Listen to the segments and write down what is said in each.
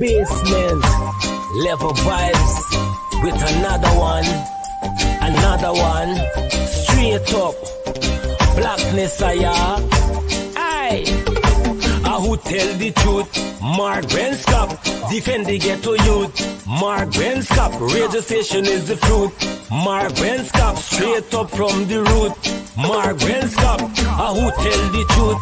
Basement, level vibes with another one, straight up, blackness aye. Who tell the truth? Mark Benskop, defend the ghetto youth. Mark Benskop, radio station is the fruit. Mark Benskop, straight up from the root. Mark Benskop, who tell the truth?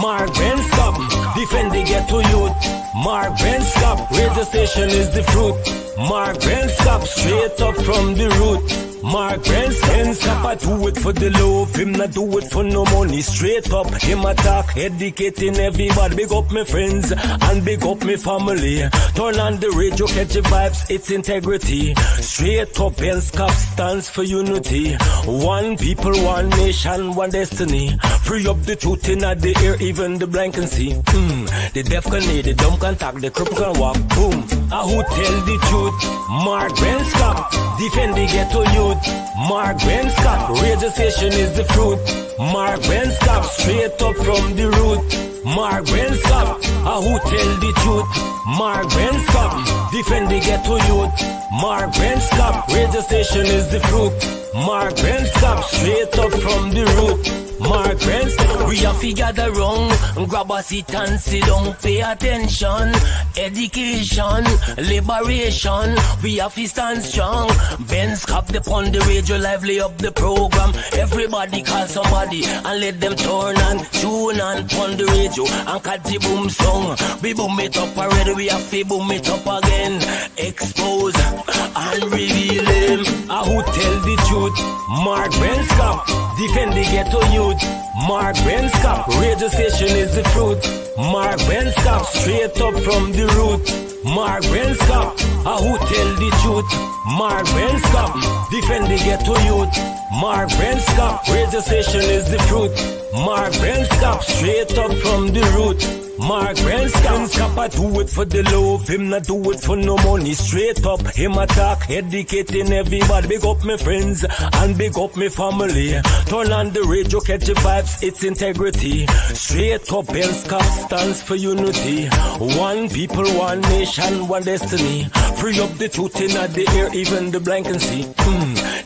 Mark Benskop, defend the ghetto youth. Mark Benskop, radio station is the fruit. Mark Benskop, straight up from the root. Mark Benskop, I do it for the love, him not do it for no money. Straight up, him attack, educating everybody. Big up my friends and big up my family. Turn on the radio, catch the vibes, it's integrity. Straight up, Benskop stands for unity. One people, one nation, one destiny. Free up the truth in the air, even the blind can see. The deaf can hear, the dumb can talk, the cripple can walk. Boom. Who tell the truth? Mark Benskop, defend the ghetto youth. Mark Benskop, radio station is the fruit. Mark Benskop, straight up from the root. Mark Benskop, who tell the truth? Mark Benskop, defend the ghetto youth. Mark Benskop, radio station is the fruit. Mark Benskop, straight up from the root. Mark Benskop, we have to gather wrong, grab a seat and sit down, pay attention. Education, liberation, we have to stand strong. Benskop upon the radio, lively up the program. Everybody call somebody and let them turn and tune and pon the radio and catch the boom song. We boom it up already, we have to boom it up again. Expose and reveal him. Who tell the truth? Mark Benskop, defend the ghetto youth. Mark Benskop, radio station is the fruit. Mark Benskop, straight up from the root. Mark Benskop, who tell the truth? Mark Benskop, defend the ghetto youth. Mark Benskop, radio station is the fruit. Mark Benskop, straight up from the root. Mark Benskop, I do it for the love, him not do it for no money. Straight up, him attack, educating everybody. Big up my friends and big up my family. Turn on the radio, catch the vibes, it's integrity. Straight up, Benskop stands for unity. One people, one nation, one destiny. Free up the truth in the air, even the blind can see.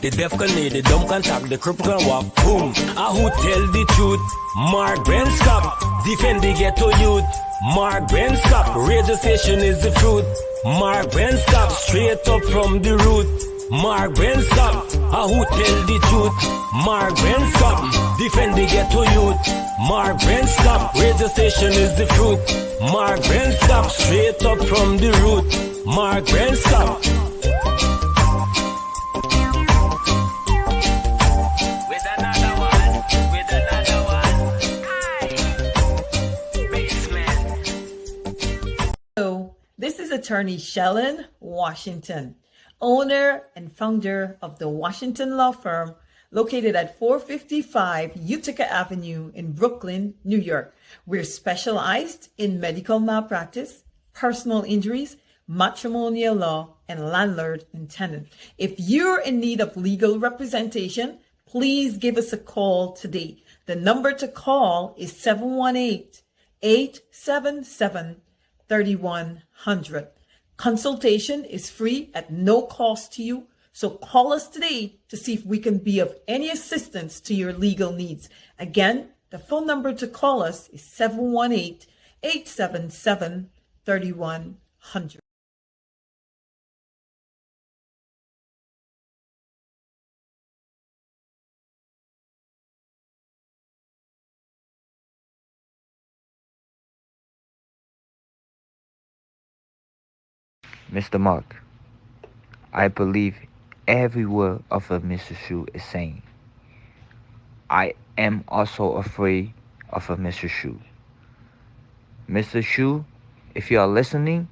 The deaf can hear, the dumb can talk, the cripple can walk. Boom. Who tell the truth? Mark Benskop, defend the ghetto youth. Mark Benskop, radio station is the fruit. Mark Benskop, straight up from the root. Mark Benskop, who tell the truth? Mark Benskop, defend the ghetto youth. Mark Benskop, radio station is the fruit. Mark Benskop, straight up from the root. Mark Benskop. This is attorney Shellen Washington, owner and founder of the Washington Law Firm, located at 455 Utica Avenue in Brooklyn, New York. We're specialized in medical malpractice, personal injuries, matrimonial law, and landlord and tenant. If you're in need of legal representation, please give us a call today. The number to call is 718-877-3100. Consultation is free at no cost to you, so call us today to see if we can be of any assistance to your legal needs. Again, the phone number to call us is 718-877-3100. Mr. Mark, I believe every word of Mr. Shu is saying. I am also afraid of Mr. Shu. Mr. Shu, if you are listening,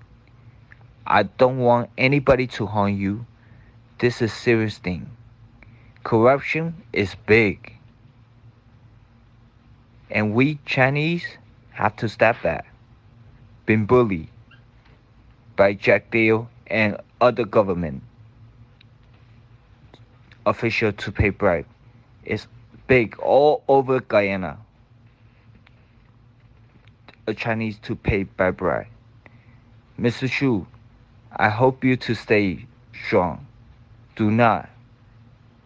I don't want anybody to harm you. This is a serious thing. Corruption is big. And we Chinese have to stop that. Been bullied by Jack Dale and other government official to pay bribe. It's big all over Guyana. A Chinese to pay by bribe. Mr. Shu, I hope you to stay strong. Do not.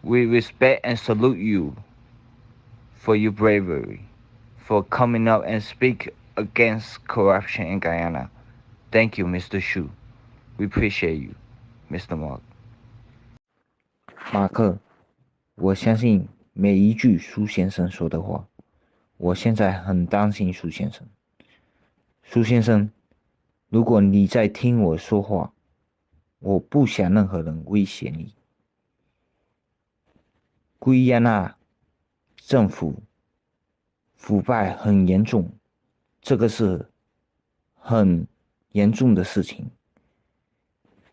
We respect and salute you for your bravery, for coming up and speak against corruption in Guyana. Thank you, Mr. Shu. We appreciate you, Mr. Mark. 马克，我相信每一句苏先生说的话。我现在很担心苏先生。苏先生，如果你在听我说话，我不想任何人威胁你。圭亚那政府腐败很严重，这个是很严重的事情。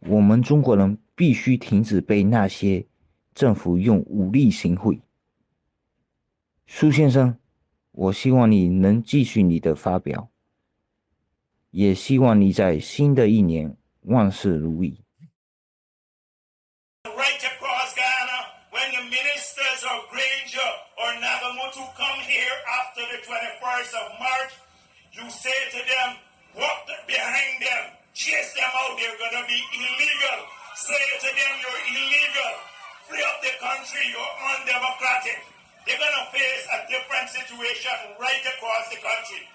我们中国人必须停止被那些政府用武力行贿。苏先生，我希望你能继续你的发表，也希望你在新的一年万事如意。Right across Ghana, when the ministers of Granger or Nagamutu come here after the 21st of March, you say to them, walk behind them, chase them out, they're going to be illegal. Say to them, you're illegal. Free up the country, you're undemocratic. They're going to face a different situation right across the country.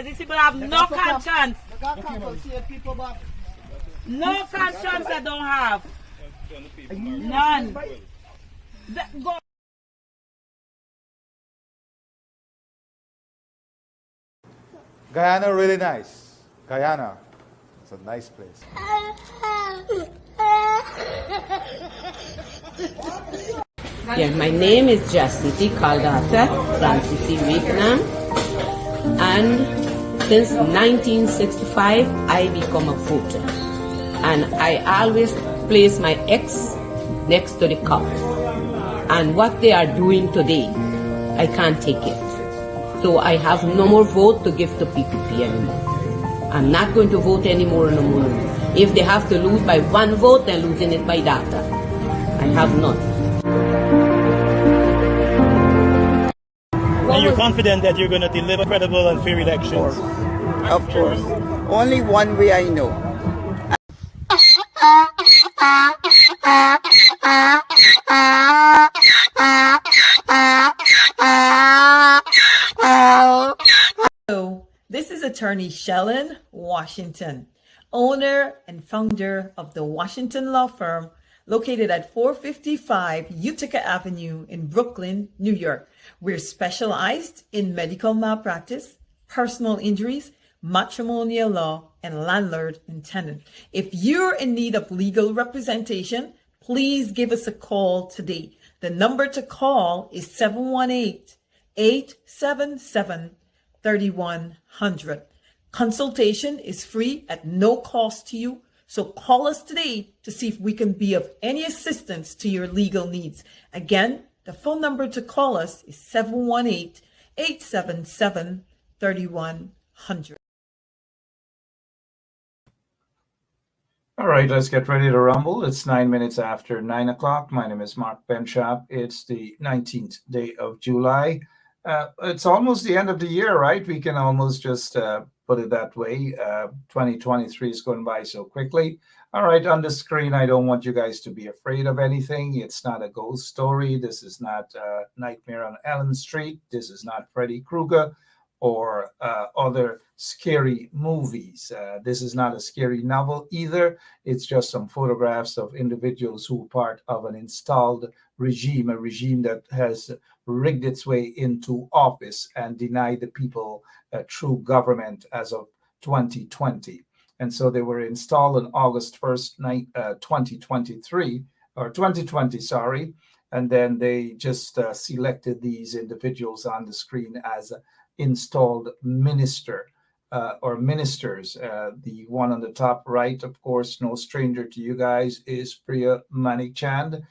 These people have no conscience. No conscience they don't have. None. Go. Guyana really nice. Guyana, it's a nice place. Yeah, my name is Jacinti Caldata Francis Vietnam, and since 1965 I become a voter, and I always place my ex next to the cup, and what they are doing today, I can't take it. So I have no more vote to give to PPP anymore. I'm not going to vote anymore no more. If they have to lose by one vote, they're losing it by data. I have none. And you're confident that you're going to deliver credible and fair elections? Of course. Only one way I know. Hello, this is attorney Shellen Washington, owner and founder of the Washington Law Firm located at 455 Utica Avenue in Brooklyn, New York. We're specialized in medical malpractice, personal injuries, matrimonial law, and landlord and tenant. If you're in need of legal representation, please give us a call today. The number to call is 718-877-3100. Consultation is free at no cost to you. So call us today to see if we can be of any assistance to your legal needs. Again, the phone number to call us is 718-877-3100. All right, let's get ready to rumble. It's 9 minutes after 9 o'clock. My name is Mark Benchop. It's the 19th day of July. It's almost the end of the year, right? We can almost just put it that way. 2023 is going by so quickly. All right, on the screen, I don't want you guys to be afraid of anything. It's not a ghost story. This is not Nightmare on Elm Street. This is not Freddy Krueger or other scary movies. This is not a scary novel either. It's just some photographs of individuals who are part of an installed regime, a regime that has rigged its way into office and denied the people true government as of 2020. And so they were installed on August 1st, 2023, or 2020, sorry. And then they just selected these individuals on the screen as installed minister or ministers. The one on the top right, of course, no stranger to you guys, is Priya Manikchand.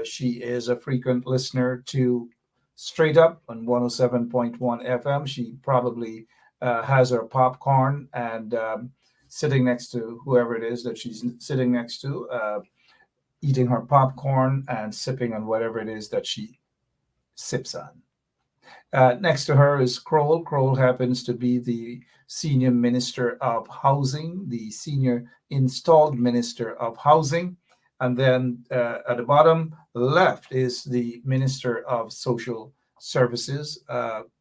She is a frequent listener to Straight Up on 107.1 FM. She probably has her popcorn and sitting next to whoever it is that she's sitting next to, eating her popcorn and sipping on whatever it is that she sips on. Next to her is Kroll. Kroll happens to be the senior minister of housing, the senior installed minister of housing. And then at the bottom left is the minister of social services,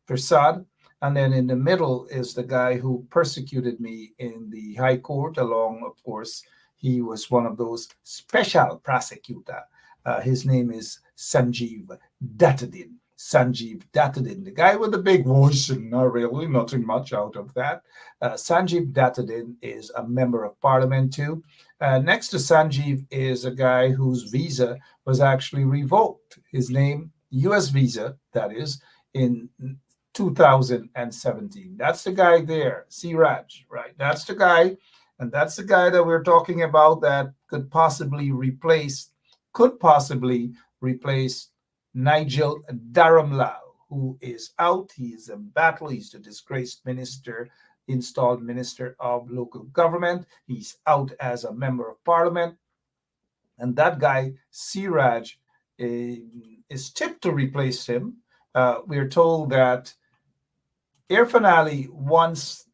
Prasad. And then in the middle is the guy who persecuted me in the High Court, along, of course, he was one of those special prosecutor. His name is Sanjeev Dattadin. Sanjeev Dattadin, the guy with the big voice, and not really nothing much out of that. Sanjeev Dattadin is a member of parliament too. Next to Sanjeev is a guy whose visa was actually revoked. His name, U.S. visa, that is, in 2017. That's the guy there, Siraj, right? That's the guy, and that's the guy that we're talking about that could possibly replace Nigel Dharamlal, who is out. He is in battle. He's the disgraced minister, installed minister of local government. He's out as a member of parliament. And that guy, Siraj, is tipped to replace him. We're told that Irfan Ali wants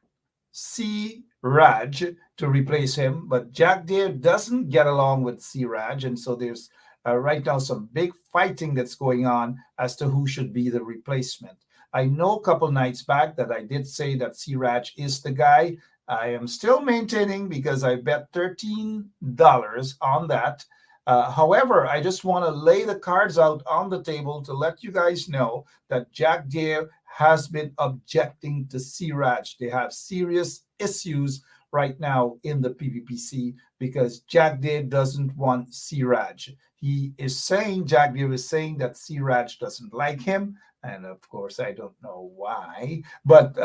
Siraj to replace him, but Jack Deere doesn't get along with Siraj, and so there's right now some big fighting that's going on as to who should be the replacement. I know a couple nights back that I did say that Siraj is the guy. I am still maintaining because I bet $13 on that. However, I just want to lay the cards out on the table to let you guys know that Jack Deere has been objecting to Siraj. They have serious issues right now in the PPPC because Jack Deere doesn't want Siraj. Jack Deere is saying that Siraj doesn't like him. And of course, I don't know why, but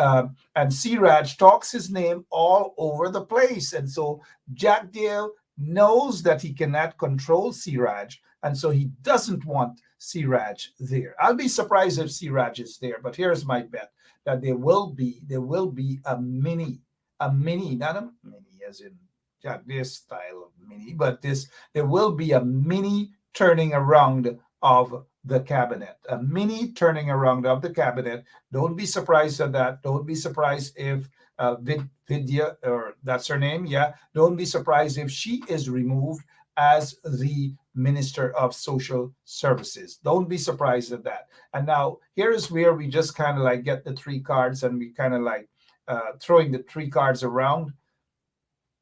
and Siraj talks his name all over the place. And so Jack Deere knows that he cannot control Siraj, and so he doesn't want Siraj there. I'll be surprised if Siraj is there, but here's my bet that there will be a mini, not a mini as in Jack Deere's style of mini, but there will be a mini turning around of the cabinet, a mini turning around of the cabinet. Don't be surprised at that. Don't be surprised if Vidya, or that's her name, yeah. Don't be surprised if she is removed as the Minister of Social Services. Don't be surprised at that. And now here is where we just kind of like get the three cards and we kind of like throwing the three cards around.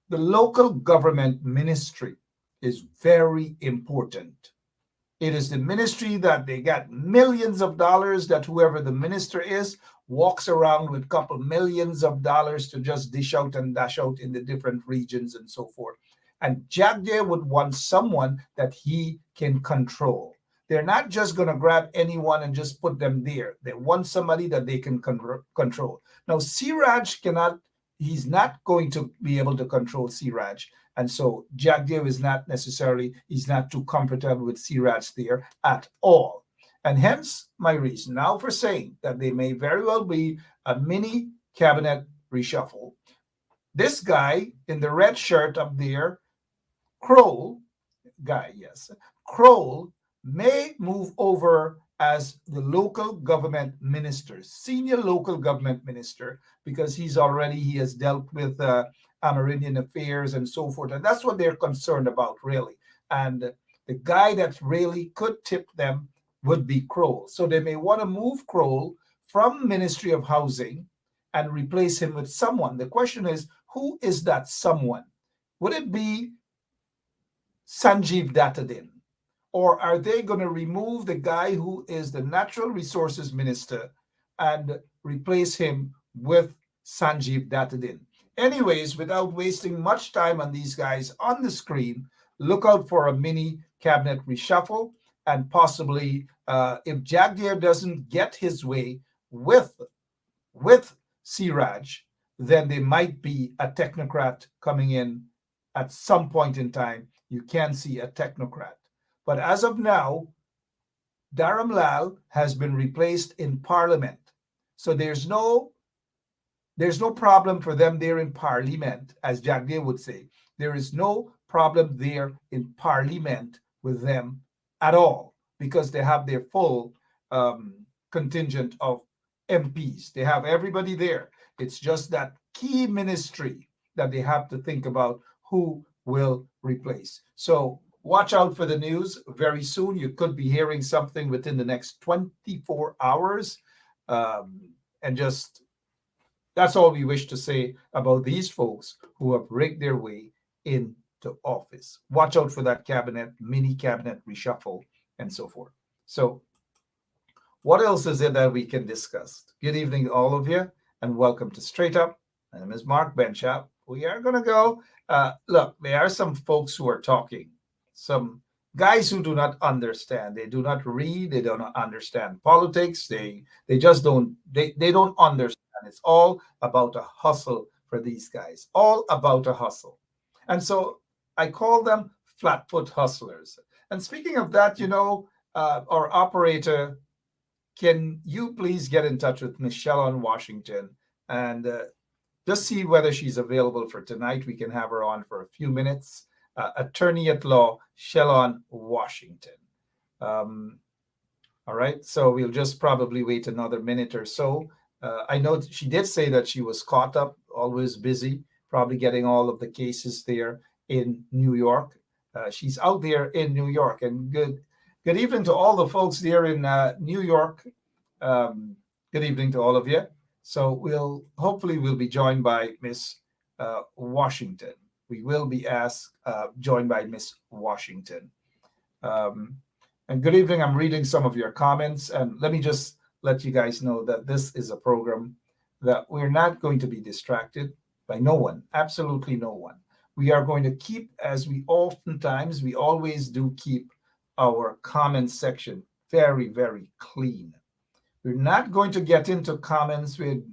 The local government ministry is very important. It is the ministry that they got millions of dollars, that whoever the minister is walks around with a couple millions of dollars to just dish out and dash out in the different regions and so forth. And Jack Deere would want someone that he can control. They're not just going to grab anyone and just put them there. They want somebody that they can control. Now, Siraj he's not going to be able to control Siraj. And so Jack Deere he's not too comfortable with Siraj there at all. And hence my reason now for saying that there may very well be a mini cabinet reshuffle. This guy in the red shirt up there, Kroll may move over as the local government minister, senior local government minister, because he has dealt with Amerindian affairs and so forth. And that's what they're concerned about, really. And the guy that really could tip them would be Kroll. So they may want to move Kroll from Ministry of Housing and replace him with someone. The question is, who is that someone? Would it be Sanjeev Dattadin? Or are they going to remove the guy who is the Natural Resources Minister and replace him with Sanjeev Dattadin? Anyways, without wasting much time on these guys on the screen, look out for a mini cabinet reshuffle, and possibly if Jack Deere doesn't get his way with Siraj, then there might be a technocrat coming in at some point in time. You can see a technocrat. But as of now, Dharamlal has been replaced in Parliament. So there's no problem for them there in Parliament, as Jack Deere would say. There is no problem there in Parliament with them at all, because they have their full contingent of MPs. They have everybody there. It's just that key ministry that they have to think about who will replace. So watch out for the news. Very soon, you could be hearing something within the next 24 hours. And just that's all we wish to say about these folks who have rigged their way into office. Watch out for that cabinet, mini cabinet reshuffle, and so forth. So what else is it that we can discuss? Good evening, all of you, and welcome to Straight Up. My name is Mark Benchap. We are going to go. Look, there are some folks who are talking, some guys who do not understand. They do not read. They do not understand politics. They just don't. They don't understand. It's all about a hustle for these guys. All about a hustle, and so I call them flatfoot hustlers. And speaking of that, our operator, can you please get in touch with Miss Shellon Washington and just see whether she's available for tonight? We can have her on for a few minutes. Attorney at law, Shellon Washington. All right, so we'll just probably wait another minute or so. I know she did say that she was caught up, always busy, probably getting all of the cases there in New York. She's out there in New York. And good evening to all the folks there in New York. Good evening to all of you. So we'll be joined by Miss Washington. We will be joined by Miss Washington. And good evening. I'm reading some of your comments, and let me just let you guys know that this is a program that we're not going to be distracted by no one, absolutely no one. We are going to keep, as we always do, keep our comment section very, very clean. We're not going to get into comments with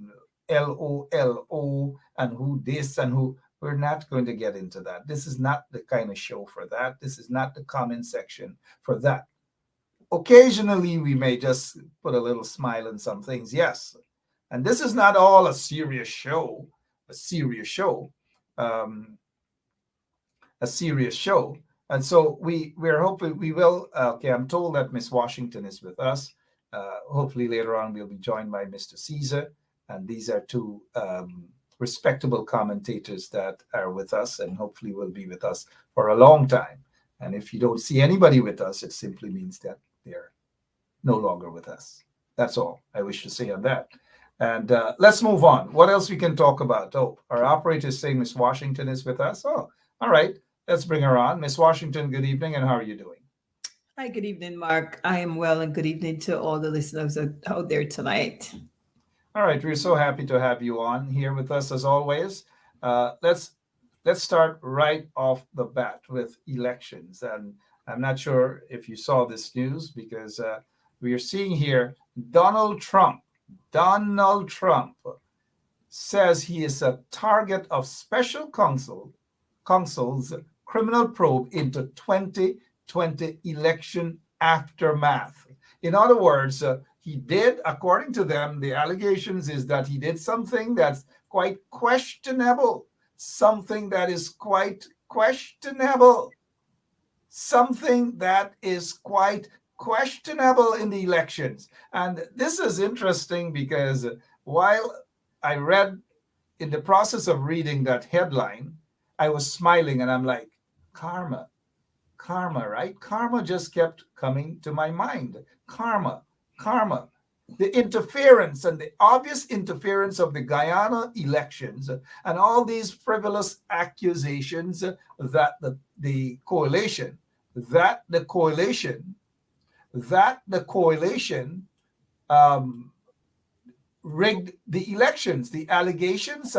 LOLO and who this and who. We're not going to get into that. This is not the kind of show for that. This is not the comment section for that. Occasionally, we may just put a little smile in some things, yes. And this is not all a serious show, And so we're hoping we will. Okay, I'm told that Miss Washington is with us. Hopefully later on we'll be joined by Mr. Caesar. And these are two respectable commentators that are with us and hopefully will be with us for a long time. And if you don't see anybody with us, it simply means that they're no longer with us. That's all I wish to say on that. And let's move on. What else we can talk about? Oh, our operator is saying Miss Washington is with us. Oh, all right. Let's bring her on. Miss Washington, good evening, and how are you doing? Hi, good evening, Mark. I am well, and good evening to all the listeners out there tonight. All right, we're so happy to have you on here with us as always. Let's start right off the bat with elections. And I'm not sure if you saw this news because we are seeing here Donald Trump says he is a target of special counsel's criminal probe into 2020 election aftermath. In other words, he did, according to them, the allegations is that he did something that's quite questionable, something that is quite questionable in the elections. And this is interesting because while I read, in the process of reading that headline, I was smiling and I'm like, karma, right? Karma just kept coming to my mind. Karma. The interference and the obvious interference of the Guyana elections and all these frivolous accusations that the coalition rigged the elections. The allegations,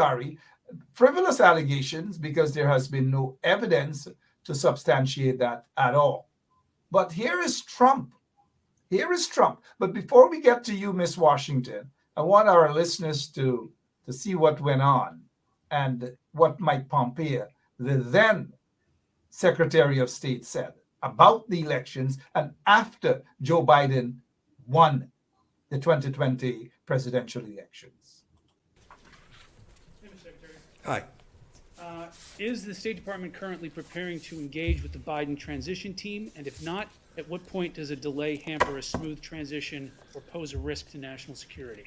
frivolous allegations, because there has been no evidence to substantiate that at all. But here is Trump. But before we get to you, Miss Washington, I want our listeners to see what went on and what Mike Pompeo, the then Secretary of State, said about the elections and after Joe Biden won the 2020 presidential elections. Hi. Is the State Department currently preparing to engage with the Biden transition team? And if not, at what point does a delay hamper a smooth transition or pose a risk to national security?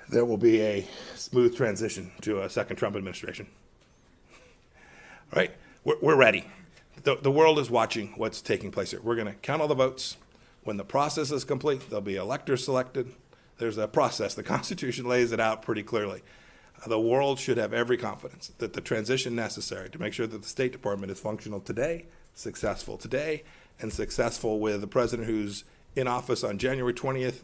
There will be a smooth transition to a second Trump administration. All right, we're ready. The world is watching what's taking place here. We're going to count all the votes. When the process is complete, there'll be electors selected. There's a process. The Constitution lays it out pretty clearly. The world should have every confidence that the transition necessary to make sure that the State Department is functional today, successful today, and successful with the president who's in office on January 20th,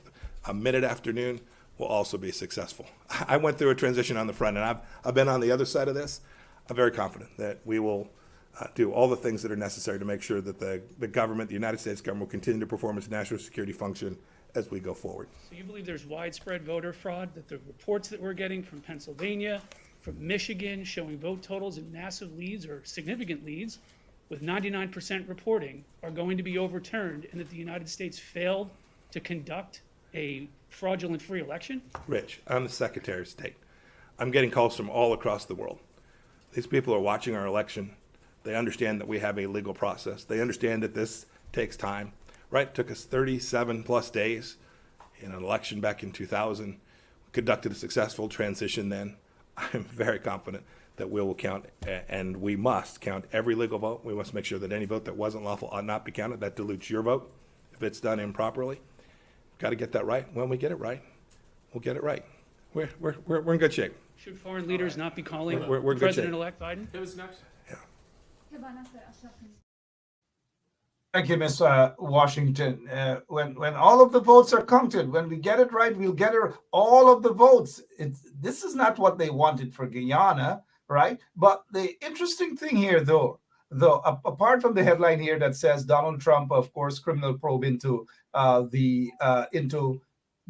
mid-afternoon, will also be successful. I went through a transition on the front, and I've been on the other side of this. I'm very confident that we will do all the things that are necessary to make sure that the government, the United States government, will continue to perform its national security function as we go forward. So you believe there's widespread voter fraud, that the reports that we're getting from Pennsylvania, from Michigan, showing vote totals in massive leads or significant leads with 99% reporting are going to be overturned, and that the United States failed to conduct a fraudulent free election? Rich, I'm the Secretary of State. I'm getting calls from all across the world. These people are watching our election. They understand that we have a legal process. They understand that this takes time. Right, it took us 37 plus days in an election back in 2000. We conducted a successful transition then. I'm very confident that we will count, and we must count every legal vote. We must make sure that any vote that wasn't lawful ought not be counted. That dilutes your vote if it's done improperly. We've got to get that right. When we get it right, we'll get it right. We're in good shape. Should foreign leaders not be calling We're in good shape. President-elect Biden? It was next. Thank you, Ms. Washington. When all of the votes are counted, when we get it right, we'll get all of the votes. This is not what they wanted for Guyana, right? But the interesting thing here, though, apart from the headline here that says Donald Trump, of course, criminal probe into the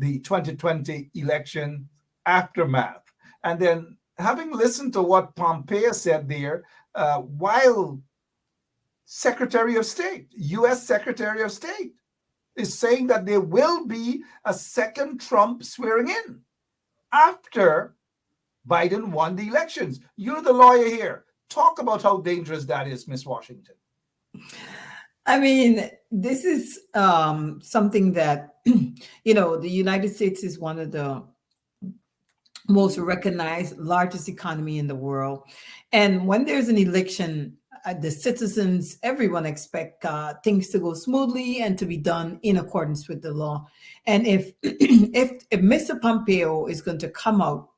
2020 election aftermath, and then having listened to what Pompeo said there, while Secretary of State, U.S. Secretary of State, is saying that there will be a second Trump swearing in after Biden won the elections. You're the lawyer here. Talk about how dangerous that is, Ms. Washington. I mean, this is something that, the United States is one of the most recognized, largest economy in the world. And when there's an election, the citizens, everyone expect things to go smoothly and to be done in accordance with the law. And if Mr. Pompeo is going to come out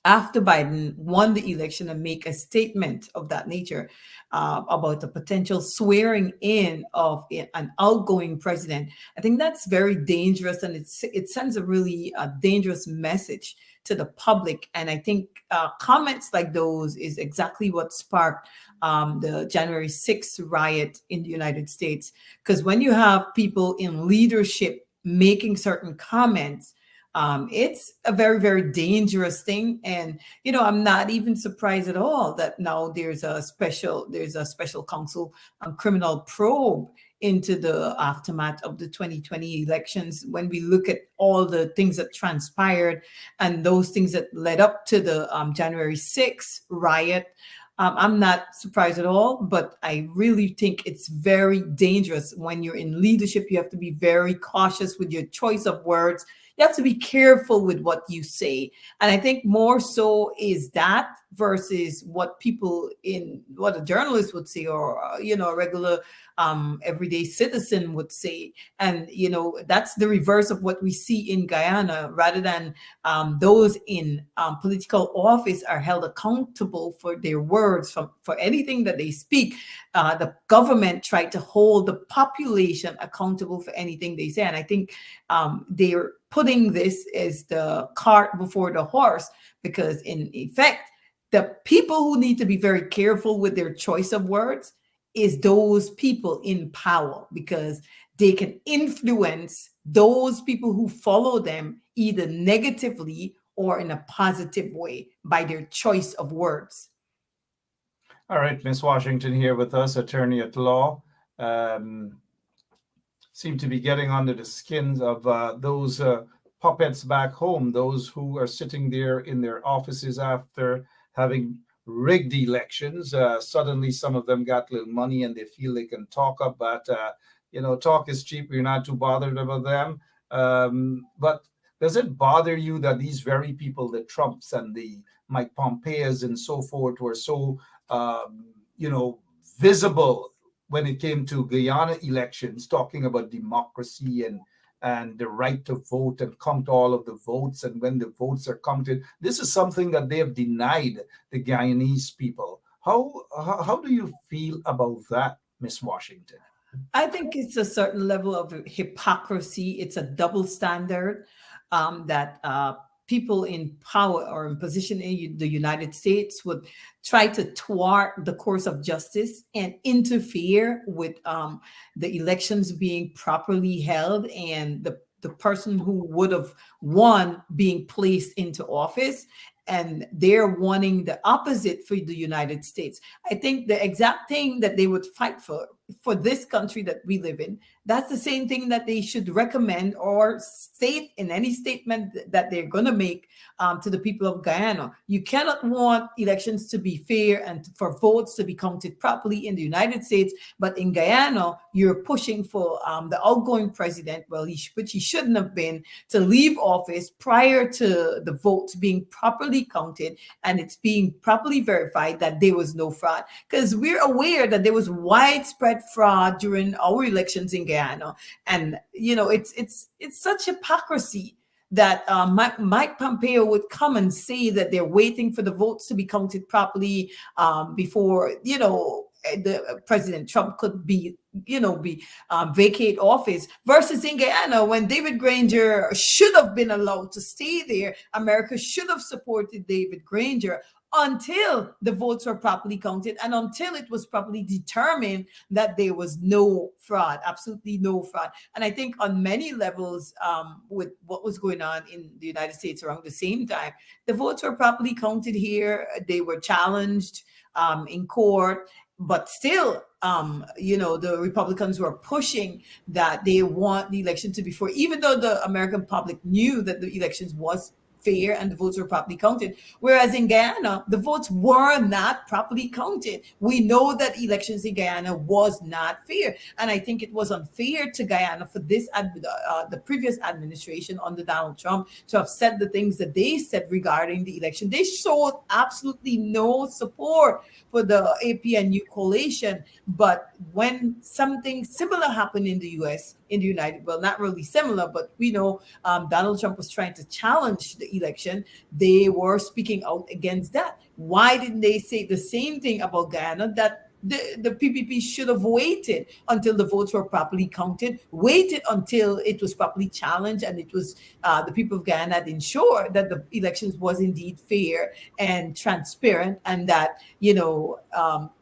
after Biden won the election and make a statement of that nature about the potential swearing in of an outgoing president, I think that's very dangerous, and it sends a really dangerous message to the public. And I think comments like those is exactly what sparked the January 6th riot in the United States. Because when you have people in leadership making certain comments, it's a very, very dangerous thing. And, I'm not even surprised at all that now there's a special counsel criminal probe into the aftermath of the 2020 elections. When we look at all the things that transpired and those things that led up to the January 6th riot, I'm not surprised at all, but I really think it's very dangerous. When you're in leadership, you have to be very cautious with your choice of words. You have to be careful with what you say. And I think more so is that versus what a journalist would say, or, a regular everyday citizen would say. And, that's the reverse of what we see in Guyana. Rather than those in political office are held accountable for their words, for anything that they speak, the government tried to hold the population accountable for anything they say. And I think they're putting this as the cart before the horse, because in effect, the people who need to be very careful with their choice of words is those people in power, because they can influence those people who follow them either negatively or in a positive way by their choice of words. All right, Ms. Washington here with us, attorney at law. Seem to be getting under the skins of those puppets back home, those who are sitting there in their offices after having rigged elections. Suddenly, some of them got a little money and they feel they can talk up, but talk is cheap. We're not too bothered about them. But does it bother you that these very people, the Trumps and the Mike Pompeos and so forth, were so visible when it came to Guyana elections, talking about democracy and the right to vote and count all of the votes, and when the votes are counted? This is something that they have denied the Guyanese people. How do you feel about that, Miss Washington? I think it's a certain level of hypocrisy. It's a double standard that people in power or in position in the United States would try to thwart the course of justice and interfere with the elections being properly held and the person who would have won being placed into office. And they're wanting the opposite for the United States. I think the exact thing that they would fight for this country that we live in, that's the same thing that they should recommend or state in any statement that they're going to make to the people of Guyana. You cannot want elections to be fair and for votes to be counted properly in the United States, but in Guyana, you're pushing for the outgoing president, which he shouldn't have been, to leave office prior to the votes being properly counted and it's being properly verified that there was no fraud. Because we're aware that there was widespread fraud during our elections in Guyana, and it's such hypocrisy that Mike Pompeo would come and say that they're waiting for the votes to be counted properly before the President Trump could vacate office, versus in Guyana, when David Granger should have been allowed to stay there. America should have supported David Granger until the votes were properly counted and until it was properly determined that there was no fraud, absolutely no fraud. And I think on many levels, with what was going on in the United States around the same time, the votes were properly counted here. They were challenged in court, but still, the Republicans were pushing that they want the election to be fair, even though the American public knew that the elections was fair and the votes were properly counted. Whereas in Guyana, the votes were not properly counted. We know that elections in Guyana was not fair. And I think it was unfair to Guyana for this, the previous administration under Donald Trump to have said the things that they said regarding the election. They showed absolutely no support for the APNU coalition. But when something similar happened in the U.S., in the United, well, not really similar, but we know Donald Trump was trying to challenge the election. They were speaking out against that. Why didn't they say the same thing about Guyana, that the PPP should have waited until the votes were properly counted, waited until it was properly challenged, and it was the people of Guyana that ensured that the elections was indeed fair and transparent, and that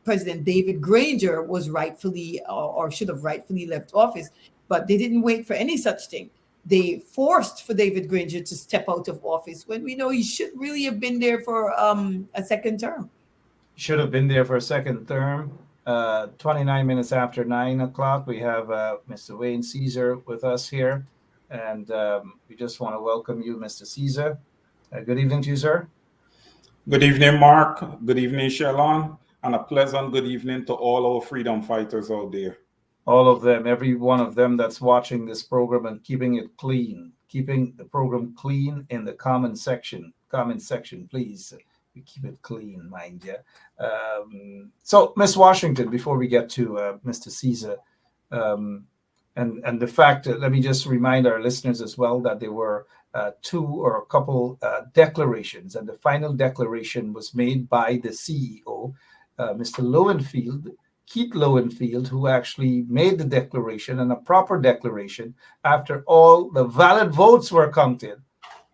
President David Granger was rightfully or should have rightfully left office. But they didn't wait for any such thing. They forced for David Granger to step out of office when we know he should really have been there for a second term. Should have been there for a second term. 29 minutes after 9 o'clock, we have Mr. Wayne Caesar with us here. And we just want to welcome you, Mr. Caesar. Good evening to you, sir. Good evening, Mark. Good evening, Shalon. And a pleasant good evening to all our freedom fighters out there. All of them, every one of them that's watching this program and keeping it clean, keeping the program clean in the comment section, please. We keep it clean, mind you. So, Miss Washington, before we get to Mr. Caesar, and the fact that, let me just remind our listeners as well that there were two or a couple declarations, and the final declaration was made by the CEO, Mr. Lowenfield, Keith Lowenfield, who actually made the declaration, and a proper declaration after all the valid votes were counted.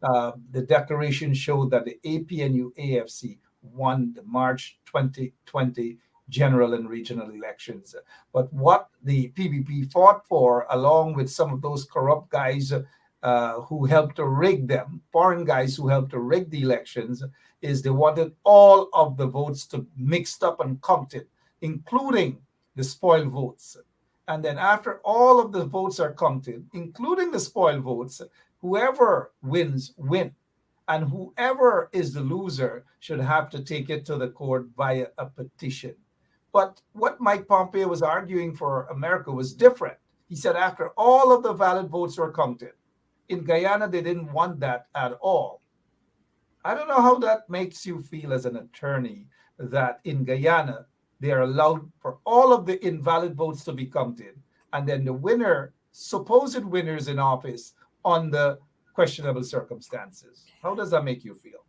The declaration showed that the APNU AFC won the March 2020 general and regional elections. But what the PPP fought for, along with some of those corrupt guys who helped to rig them, foreign guys who helped to rig the elections, is they wanted all of the votes to mixed up and counted, including the spoiled votes. And then after all of the votes are counted, including the spoiled votes, whoever wins, win. And whoever is the loser should have to take it to the court via a petition. But what Mike Pompeo was arguing for America was different. He said after all of the valid votes were counted, in Guyana, they didn't want that at all. I don't know how that makes you feel as an attorney, that in Guyana, they are allowed for all of the invalid votes to be counted, and then the winner, supposed winners in office, on the questionable circumstances. How does that make you feel?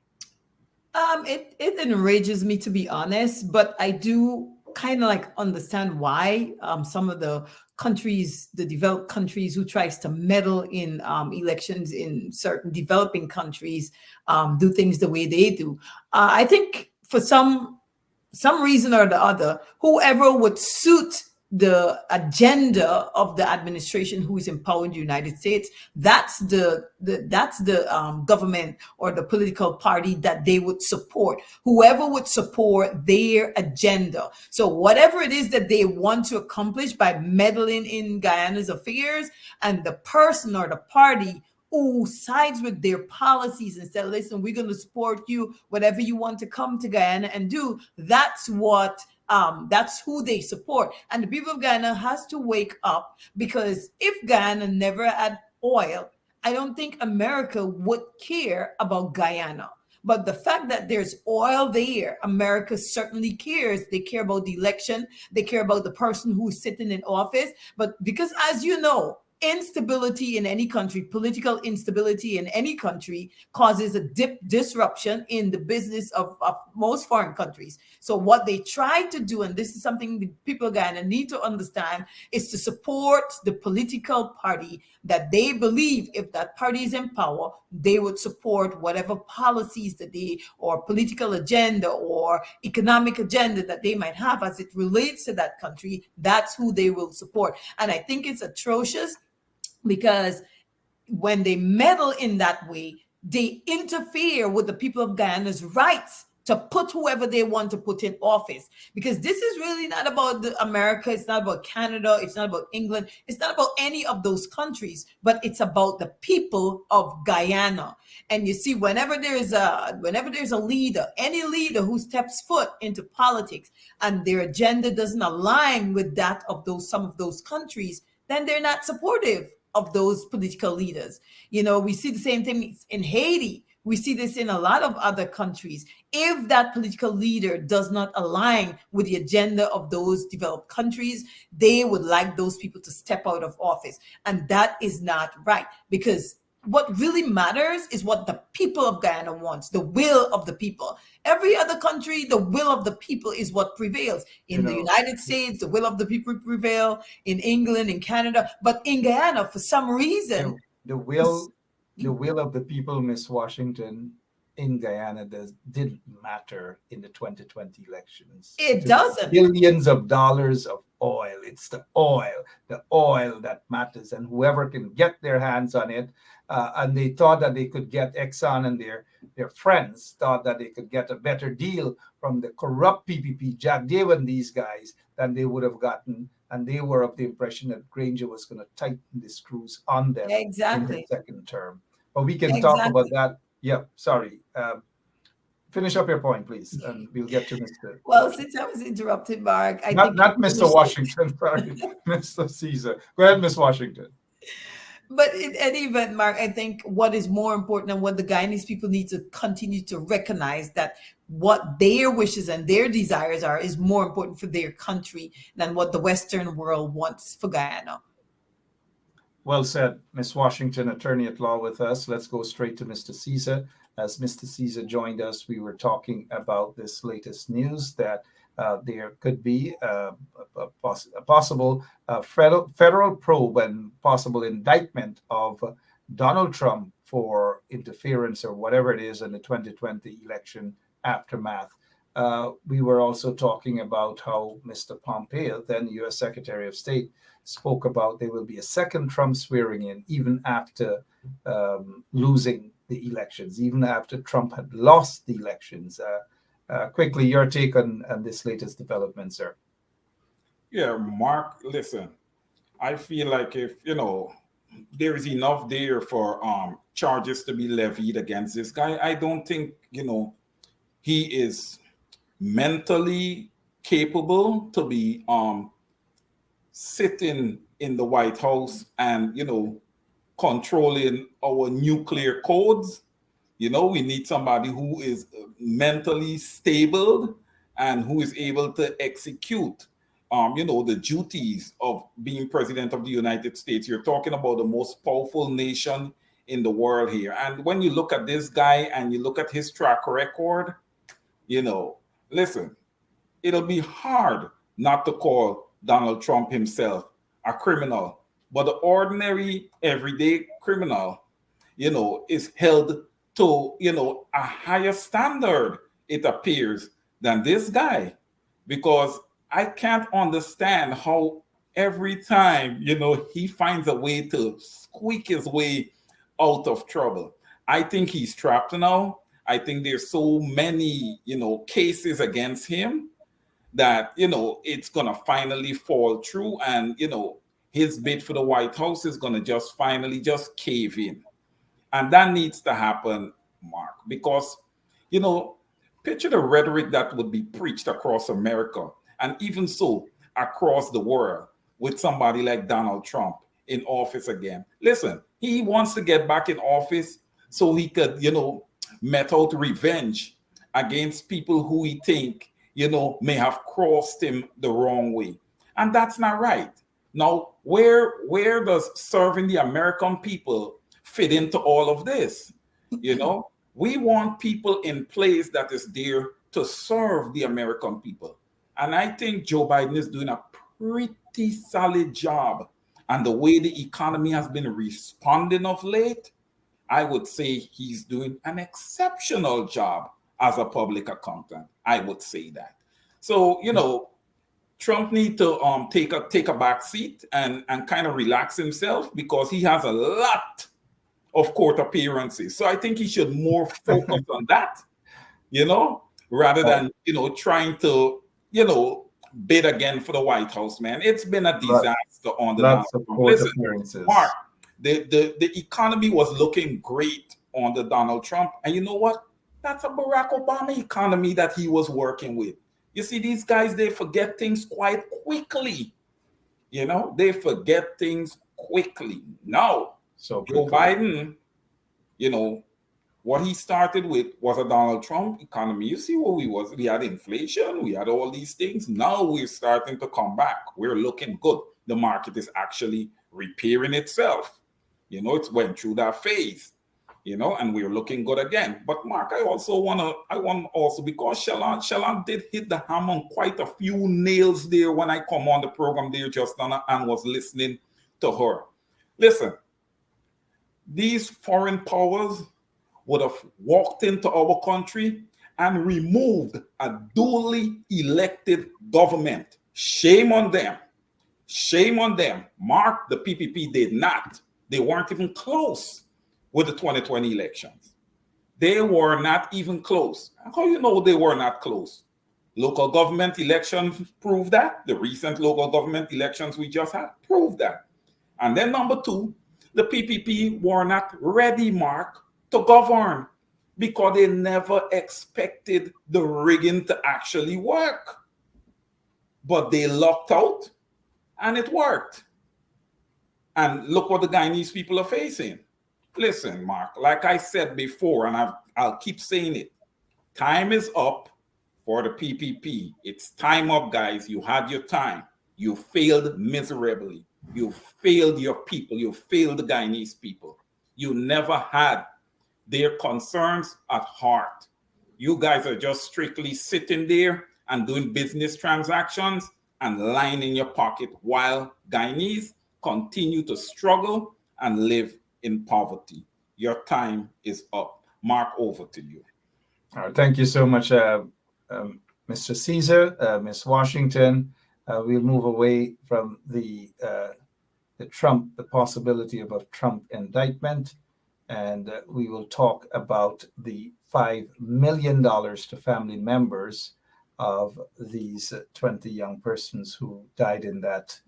It enrages me, to be honest, but I do kind of like understand why some of the countries, the developed countries who tries to meddle in elections in certain developing countries do things the way they do. I think for some reason or the other, whoever would suit the agenda of the administration who is in power in the United States, that's the government or the political party that they would support. Whoever would support their agenda. So whatever it is that they want to accomplish by meddling in Guyana's affairs, and the person or the party who sides with their policies and said, listen, we're going to support you, whatever you want to come to Guyana and do, that's who they support. And the people of Guyana has to wake up, because if Guyana never had oil, I don't think America would care about Guyana. But the fact that there's oil there, America certainly cares. They care about the election. They care about the person who's sitting in office. But because, as you know, instability in any country, political instability in any country, causes a disruption in the business of most foreign countries. So what they try to do, and this is something the people of Guyana need to understand, is to support the political party that they believe, if that party is in power, they would support whatever policies that they, or political agenda or economic agenda that they might have as it relates to that country. That's who they will support. And I think it's atrocious, because when they meddle in that way, they interfere with the people of Guyana's rights to put whoever they want to put in office. Because this is really not about America, it's not about Canada, it's not about England, it's not about any of those countries, but it's about the people of Guyana. And you see, whenever there's a leader, any leader who steps foot into politics and their agenda doesn't align with that of some of those countries, then they're not supportive of those political leaders. You know, we see the same thing in Haiti. We see this in a lot of other countries. If that political leader does not align with the agenda of those developed countries, they would like those people to step out of office. And that is not right, because what really matters is what the people of Guyana wants, the will of the people. Every other country, the will of the people is what prevails. In the United States, the will of the people prevail. In England, in Canada, but in Guyana, for some reason, the will of the people, Miss Washington, in Guyana didn't matter in the 2020 elections. It doesn't. Billions of dollars of oil. It's the oil that matters, and whoever can get their hands on it. And they thought that they could get Exxon, and their friends thought that they could get a better deal from the corrupt PPP, Jack David and these guys, than they would have gotten. And they were of the impression that Granger was going to tighten the screws on them in the second term. But we can talk about that. Yeah, sorry. Finish up your point, please, and we'll get to Mr. Well, since I was interrupted, Mark, not Mr. Washington, sorry, Mr. Caesar. Go ahead, Miss Washington. But in any event, Mark, I think what is more important and what the Guyanese people need to continue to recognize, that what their wishes and their desires are is more important for their country than what the Western world wants for Guyana. Well said, Miss Washington, attorney at law with us. Let's go straight to Mr. Caesar. As Mr. Caesar joined us, we were talking about this latest news that there could be a possible federal probe and possible indictment of Donald Trump for interference or whatever it is in the 2020 election aftermath. We were also talking about how Mr. Pompeo, then U.S. Secretary of State, spoke about there will be a second Trump swearing in even after losing the elections, even after Trump had lost the elections. Quickly, your take on this latest development, sir. Yeah, Mark, listen, I feel like if, there is enough there for charges to be levied against this guy. I don't think, he is mentally capable to be sitting in the White House and, controlling our nuclear codes. We need somebody who is mentally stable and who is able to execute, the duties of being president of the United States. You're talking about the most powerful nation in the world here. And when you look at this guy and you look at his track record, listen, it'll be hard not to call Donald Trump himself a criminal. But the ordinary, everyday criminal, is held to, a higher standard, it appears, than this guy. Because I can't understand how every time, he finds a way to squeak his way out of trouble. I think he's trapped now. I think there's so many, cases against him that, it's going to finally fall through. And, his bid for the White House is going to just finally just cave in. And that needs to happen, Mark, because, picture the rhetoric that would be preached across America and even so across the world with somebody like Donald Trump in office again. Listen, he wants to get back in office so he could, met out revenge against people who he think, may have crossed him the wrong way. And that's not right. Now, where does serving the American people fit into all of this? We want people in place that is there to serve the American people. And I think Joe Biden is doing a pretty solid job. And the way the economy has been responding of late, I would say he's doing an exceptional job as a public accountant. I would say that. So, Trump needs to take a back seat and kind of relax himself because he has a lot of court appearances. So I think he should more focus on that, rather than, trying to, bid again for the White House, man. It's been a disaster on the lots of court Listen, appearances. Mark, the economy was looking great under Donald Trump. And you know what? That's a Barack Obama economy that he was working with. You see, these guys, they forget things quite quickly. They forget things quickly. Now, so Joe Biden, what he started with was a Donald Trump economy. You see what we was? We had inflation. We had all these things. Now we're starting to come back. We're looking good. The market is actually repairing itself. It's went through that phase. And we're looking good again. But Mark, I want also because Shalon did hit the hammer on quite a few nails there when I come on the program there just now and was listening to her. Listen, these foreign powers would have walked into our country and removed a duly elected government. Shame on them. Shame on them. Mark, the PPP did not. They weren't even close with the 2020 elections. They were not even close. How you know they were not close? Local government elections prove that. The recent local government elections we just had prove that. And then number two, the PPP were not ready, Mark, to govern because they never expected the rigging to actually work. But they lucked out and it worked. And look what the Guyanese people are facing. Listen, Mark, like I said before, and I'll keep saying it, time is up for the PPP. It's time up, guys. You had your time. You failed miserably. You failed your people. You failed the Guyanese people. You never had their concerns at heart. You guys are just strictly sitting there and doing business transactions and lying in your pocket while Guyanese continue to struggle and live in poverty. Your time is up. Mark, over to you. All right, thank you so much, Mr. Caesar, Ms. Washington. We'll move away from the possibility of a Trump indictment, and we will talk about the $5 million to family members of these 20 young persons who died in that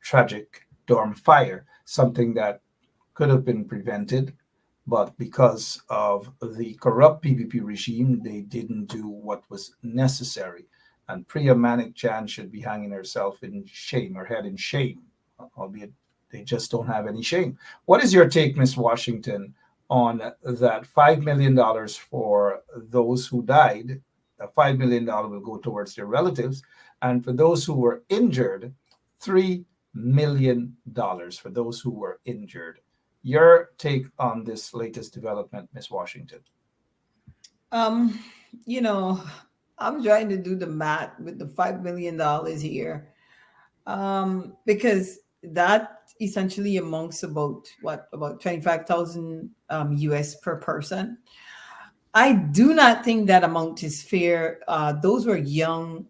tragic dorm fire, something that could have been prevented but because of the corrupt PPP regime, they didn't do what was necessary. And Priya Manik Chan should be hanging herself in shame, her head in shame, albeit they just don't have any shame. What is your take, Ms. Washington, on that $5 million for those who died? $5 million will go towards their relatives. And for those who were injured, $3 million for those who were injured. Your take on this latest development, Ms. Washington? You know, I'm trying to do the math with the $5 million here, because that essentially amounts about 25,000 US per person. I do not think that amount is fair. Those were young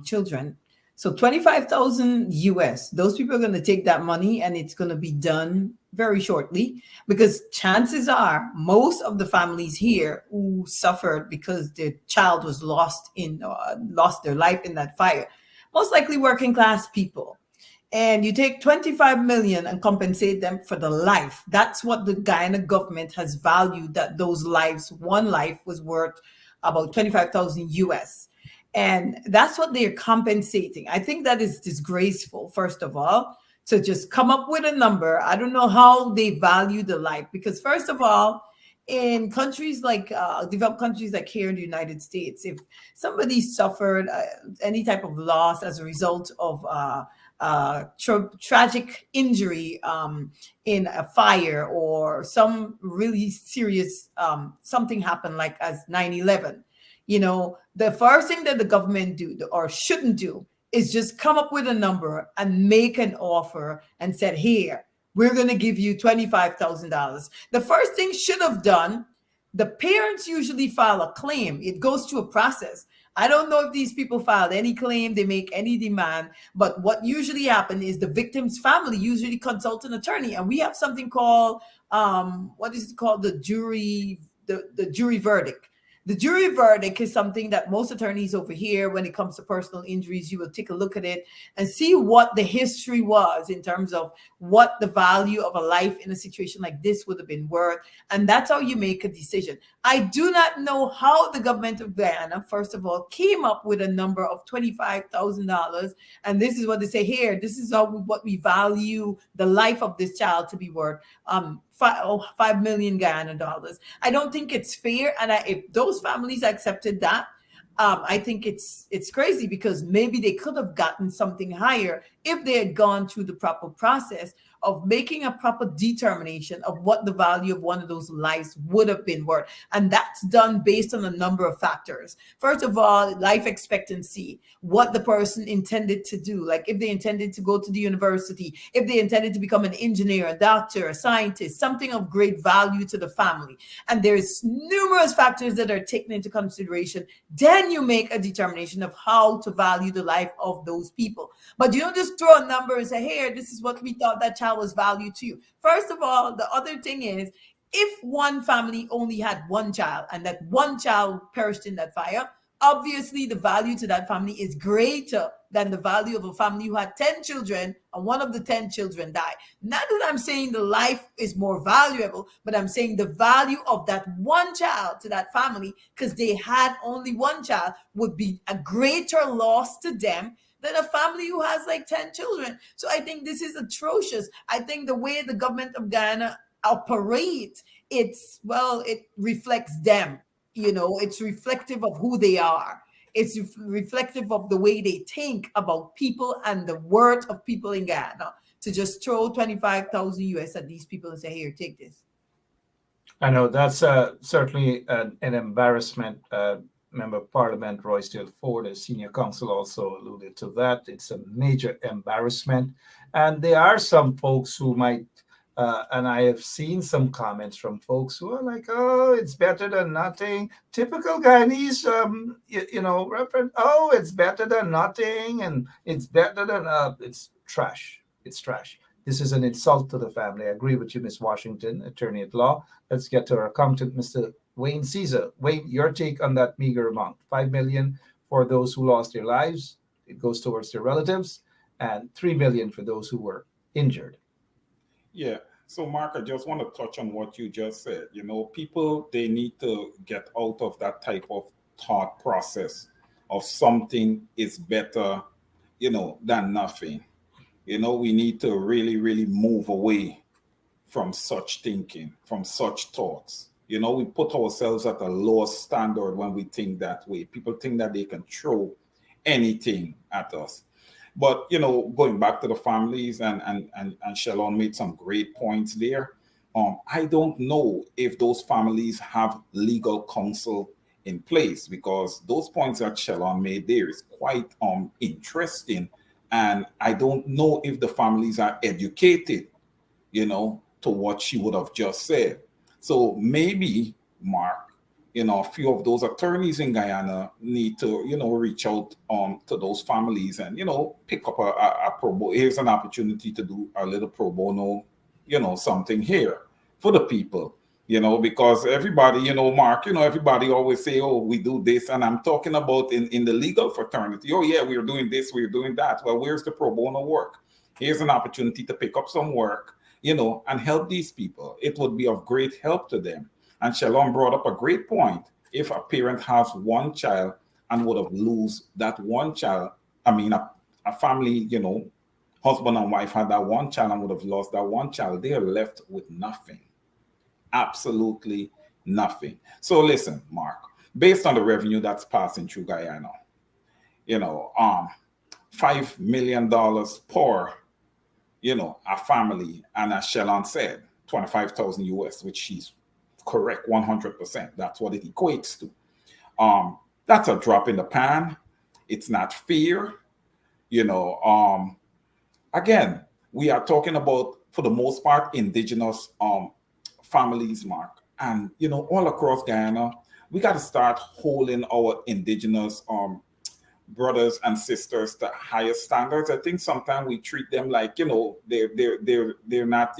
children. So 25,000 US, those people are going to take that money and it's going to be done very shortly, because chances are most of the families here who suffered because their child was lost their life in that fire, most likely working class people. And you take 25 million and compensate them for the life. That's what the Guyana government has valued, that those lives, one life was worth about 25,000 US. And that's what they're compensating. I think that is disgraceful, first of all, to just come up with a number. I don't know how they value the life, because first of all, in countries like developed countries like here in the United States, if somebody suffered any type of loss as a result of tragic injury in a fire, or some really serious something happened like as 9/11, you know, the first thing that the government do or shouldn't do is just come up with a number and make an offer and said, here, we're going to give you $25,000. The first thing should have done, the parents usually file a claim. It goes through a process. I don't know if these people filed any claim, they make any demand, but what usually happens is the victim's family usually consult an attorney, and we have something called, what is it called? The jury verdict. The jury verdict is something that most attorneys over here, when it comes to personal injuries, you will take a look at it and see what the history was in terms of what the value of a life in a situation like this would have been worth. And that's how you make a decision. I do not know how the government of Guyana, first of all, came up with a number of $25,000. And this is what they say here. This is what we value the life of this child to be worth. $5 million Guyana dollars. I don't think it's fair. And if those families accepted that, I think it's crazy, because maybe they could have gotten something higher if they had gone through the proper process of making a proper determination of what the value of one of those lives would have been worth. And that's done based on a number of factors. First of all, life expectancy, what the person intended to do, like if they intended to go to the university, if they intended to become an engineer, a doctor, a scientist, something of great value to the family. And there's numerous factors that are taken into consideration. Then you make a determination of how to value the life of those people. But you don't just throw a number and say, hey, this is what we thought that child was valued to you. First of all, the other thing is, if one family only had one child and that one child perished in that fire, obviously the value to that family is greater than the value of a family who had 10 children and one of the 10 children died. Not that I'm saying the life is more valuable, but I'm saying the value of that one child to that family, because they had only one child, would be a greater loss to them than a family who has like 10 children. So I think this is atrocious. I think the way the government of Guyana operates, it reflects them. You know, it's reflective of who they are. It's reflective of the way they think about people and the worth of people in Guyana, to just throw 25,000 US at these people and say, here, take this. I know that's certainly an embarrassment. Member of Parliament Roysdale Ford, as senior counsel, also alluded to that. It's a major embarrassment. And there are some folks who might, and I have seen some comments from folks who are like, oh, it's better than nothing. Typical Guyanese, reference, oh, it's better than nothing. And it's better than, it's trash. It's trash. This is an insult to the family. I agree with you, Ms. Washington, attorney at law. Let's get to our accountant, Mr. Wayne Caesar. Wayne, your take on that meager amount. $5 million for those who lost their lives. It goes towards their relatives. And $3 million for those who were injured. Yeah. So, Mark, I just want to touch on what you just said. People, they need to get out of that type of thought process of something is better, than nothing. We need to really, really move away from such thinking, from such thoughts. We put ourselves at a lower standard when we think that way. People think that they can throw anything at us. But going back to the families, and Shalon made some great points there. I don't know if those families have legal counsel in place, because those points that Shalon made there is quite interesting. And I don't know if the families are educated, to what she would have just said. So maybe, Mark, a few of those attorneys in Guyana need to, reach out to those families and, pick up a pro bono. Here's an opportunity to do a little pro bono, something here for the people, because everybody, Mark, everybody always say, oh, we do this. And I'm talking about in the legal fraternity. Oh, yeah, we're doing this, we're doing that. Well, where's the pro bono work? Here's an opportunity to pick up some work, and help these people. It would be of great help to them. And Shalom brought up a great point. If a parent has one child and would have lose that one child, a family, husband and wife had that one child and would have lost that one child, they are left with nothing. Absolutely nothing. So listen, Mark, based on the revenue that's passing through Guyana, $5 million per, a family, and as Shalon said, 25,000 US, which she's correct 100%. That's what it equates to. That's a drop in the pan. It's not fair. Again, we are talking about, for the most part, indigenous families, Mark. And, all across Guyana, we got to start holding our indigenous brothers and sisters to higher standards. I think sometimes we treat them like, they're not,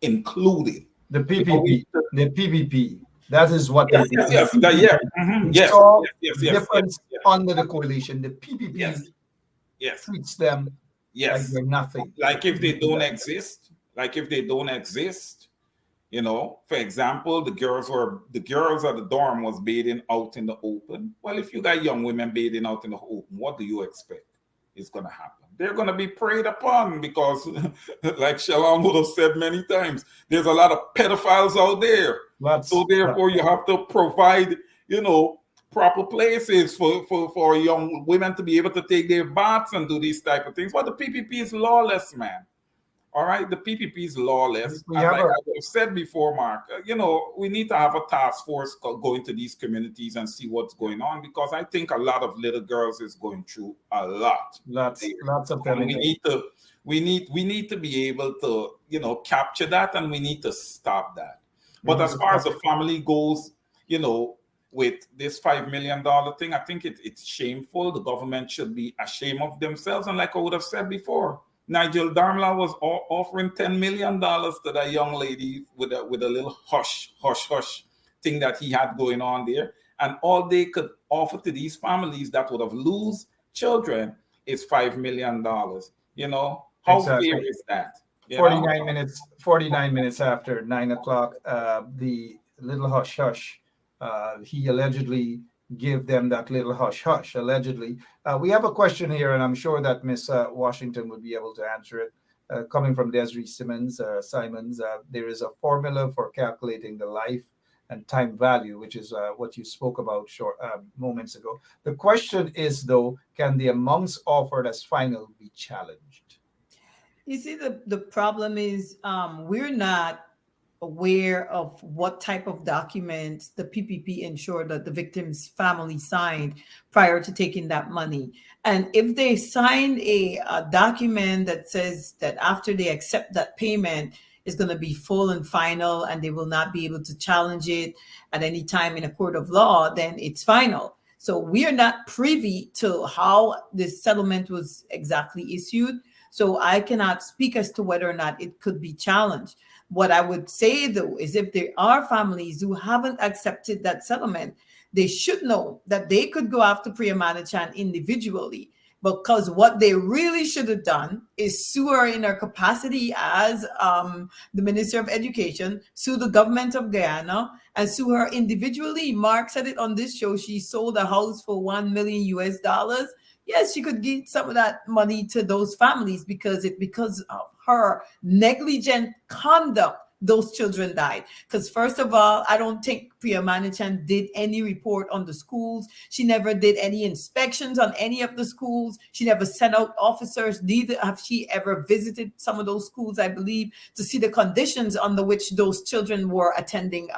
included. The PPP, the PPP. That is what. Yes. Difference under the coalition. The PPP treats them like they're nothing. Like if they don't exist. For example, the girls at the dorm was bathing out in the open. Well, if you got young women bathing out in the open, what do you expect is going to happen? They're going to be preyed upon because, like Shalom would have said many times, there's a lot of pedophiles out there. So therefore, you have to provide, proper places for young women to be able to take their baths and do these type of things. But the PPP is lawless, man. All right, the PPP is lawless. Like I have said before, Mark, we need to have a task force go into these communities and see what's going on, because I think a lot of little girls is going through a lot. Lots of them. We need to be able to, capture that, and we need to stop that. But as far as the family goes, with this $5 million thing, I think it's shameful. The government should be ashamed of themselves. And like I would have said before, Nigel Darmla was offering $10 million to that young lady with a little hush thing that he had going on there. And all they could offer to these families that would have lose children is $5 million. How fair is that? 49 minutes after 9 o'clock, the little hush, he allegedly give them that little hush, allegedly. We have a question here, and I'm sure that Miss Washington would be able to answer it. Coming from Desiree Simons, there is a formula for calculating the life and time value, which is what you spoke about moments ago. The question is, though, can the amounts offered as final be challenged? You see, the problem is we're not aware of what type of documents the PPP ensured that the victim's family signed prior to taking that money. And if they signed a document that says that after they accept that payment is going to be full and final and they will not be able to challenge it at any time in a court of law, then it's final. So we are not privy to how this settlement was exactly issued. So I cannot speak as to whether or not it could be challenged. What I would say, though, is if there are families who haven't accepted that settlement, they should know that they could go after Priya Manachan individually. because what they really should have done is sue her in her capacity as the Minister of Education, sue the government of Guyana, and sue her individually. Mark said it on this show. She sold a house for $1 million US. Yes, she could give some of that money to those families because of her negligent conduct, those children died. Because first of all, I don't think Priya Manichan did any report on the schools. She never did any inspections on any of the schools. She never sent out officers. Neither have she ever visited some of those schools, I believe, to see the conditions under which those children were attending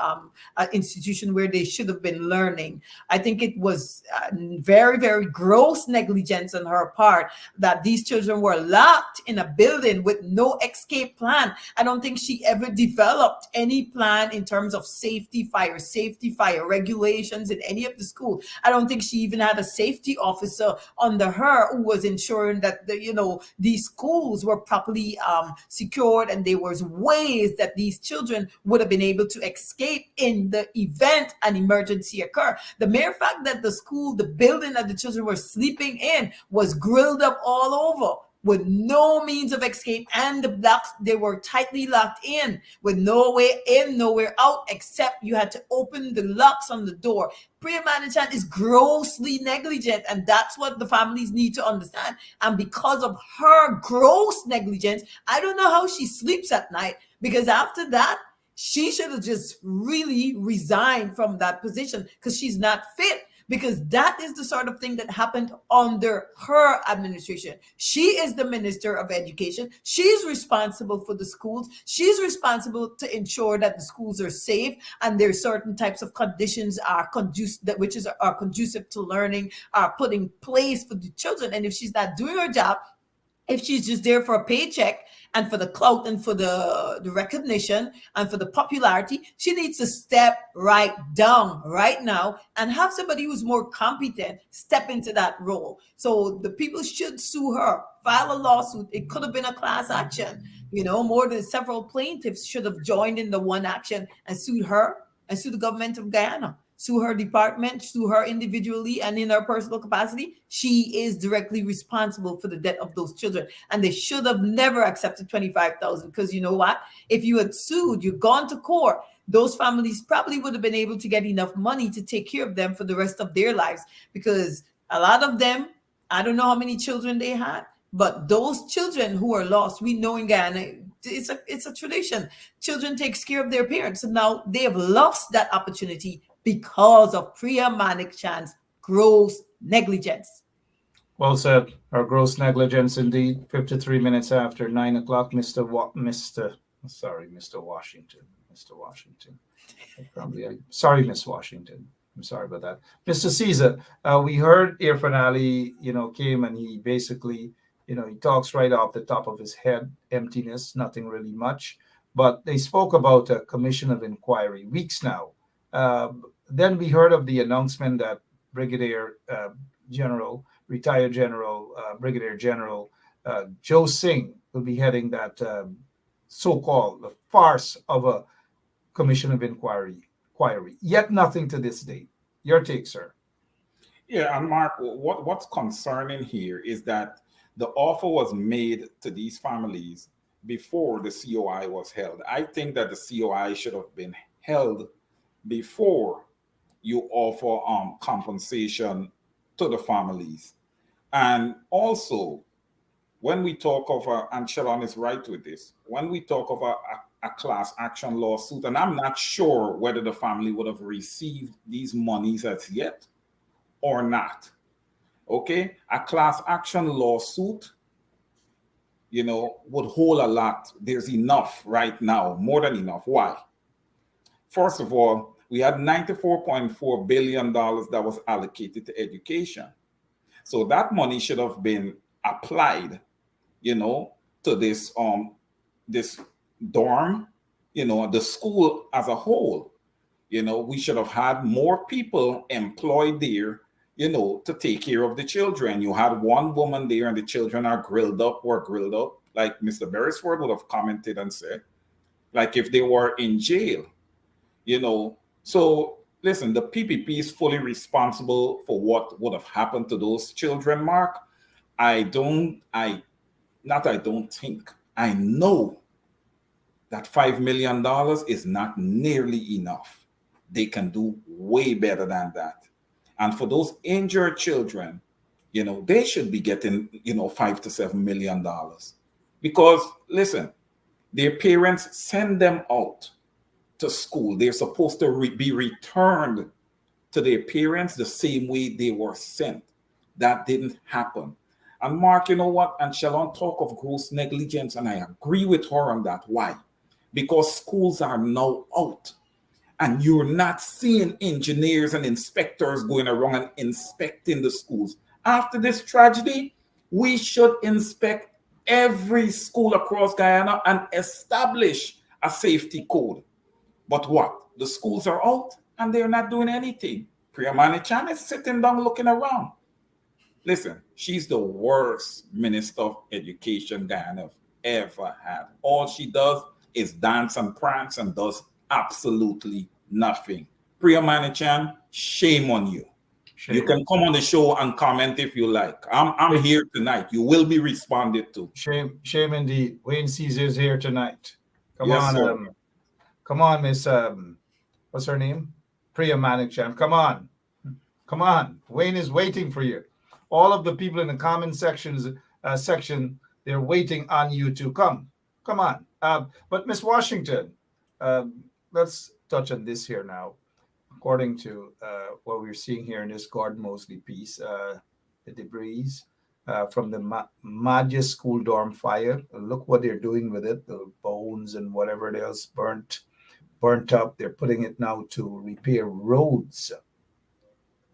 an institution where they should have been learning. I think it was very, very gross negligence on her part that these children were locked in a building with no escape plan. I don't think she ever developed any plan in terms of safety, fire regulations in any of the school. I don't think she even had a safety officer under her who was ensuring that these schools were properly secured, and there was ways that these children would have been able to escape in the event an emergency occurred. The mere fact that the building that the children were sleeping in was grilled up all over with no means of escape, and the blocks, they were tightly locked in with no way in, nowhere out, except you had to open the locks on the door. Priya Manichan is grossly negligent, and that's what the families need to understand. And because of her gross negligence, I don't know how she sleeps at night, because after that, she should have just really resigned from that position because she's not fit. Because that is the sort of thing that happened under her administration. She is the Minister of Education. She's responsible for the schools. She's responsible to ensure that the schools are safe and there's certain types of conditions are conducive to learning, are put in place for the children. And if she's not doing her job, if she's just there for a paycheck and for the clout and for the recognition and for the popularity, she needs to step right down right now and have somebody who's more competent step into that role. So the people should sue her, file a lawsuit. It could have been a class action. More than several plaintiffs should have joined in the one action and sued her and sue the government of Guyana. Sue her department, sue her individually and in her personal capacity. She is directly responsible for the death of those children. And they should have never accepted $25,000, because you know what? If you had sued, you'd gone to court, those families probably would have been able to get enough money to take care of them for the rest of their lives. Because a lot of them, I don't know how many children they had, but those children who are lost, we know in Guyana, it's a tradition. Children takes care of their parents. And now they have lost that opportunity because of Priya Manichan's gross negligence. Well said. Our gross negligence indeed. 53 minutes after 9 o'clock, Mr. Washington. Sorry, Miss Washington. I'm sorry about that. Mr. Caesar, we heard Irfan Ali, came and he basically, he talks right off the top of his head, emptiness, nothing really much. But they spoke about a commission of inquiry, weeks now. Then we heard of the announcement that retired Brigadier General Joe Singh will be heading that so-called the farce of a commission of inquiry. Yet nothing to this date. Your take, sir. Yeah, and Mark, what's concerning here is that the offer was made to these families before the COI was held. I think that the COI should have been held before you offer compensation to the families. And also, when we talk of, and Shalon is right with this, when we talk of a class action lawsuit, and I'm not sure whether the family would have received these monies as yet or not. Okay, a class action lawsuit, would hold a lot. There's enough right now, more than enough. Why? First of all, we had $94.4 billion that was allocated to education. So that money should have been applied, to this dorm, the school as a whole. We should have had more people employed there, to take care of the children. You had one woman there and the children are grilled up, like Mr. Beresford would have commented and said, like if they were in jail, So listen, the PPP is fully responsible for what would have happened to those children, Mark. I don't think, I know that $5 million is not nearly enough. They can do way better than that. And for those injured children, they should be getting, $5 to $7 million. Because listen, their parents send them out to school. They're supposed to be returned to their parents the same way they were sent. That didn't happen. And Mark, you know what? And Shalon talk of gross negligence, and I agree with her on that. Why? Because schools are now out, and you're not seeing engineers and inspectors going around and inspecting the schools. After this tragedy, we should inspect every school across Guyana and establish a safety code. But what? The schools are out and they're not doing anything. Priya Manichan is sitting down looking around. Listen, she's the worst Minister of Education Guyana ever had. All she does is dance and prance and does absolutely nothing. Priya Manichan, shame on you. Shame. You can come on the show and comment if you like. I'm here tonight. You will be responded to. Shame indeed. Wayne Caesar is here tonight. Come Yes, on, sir. Come on, Miss what's her name? Priya Manichan. Come on. Wayne is waiting for you. All of the people in the comment section, they're waiting on you to come. Come on. But Miss Washington, let's touch on this here now. According to what we're seeing here in this Gordon Mosley piece, the debris from the Madja school dorm fire. Look what they're doing with it. The bones and whatever else burnt up. They're putting it now to repair roads.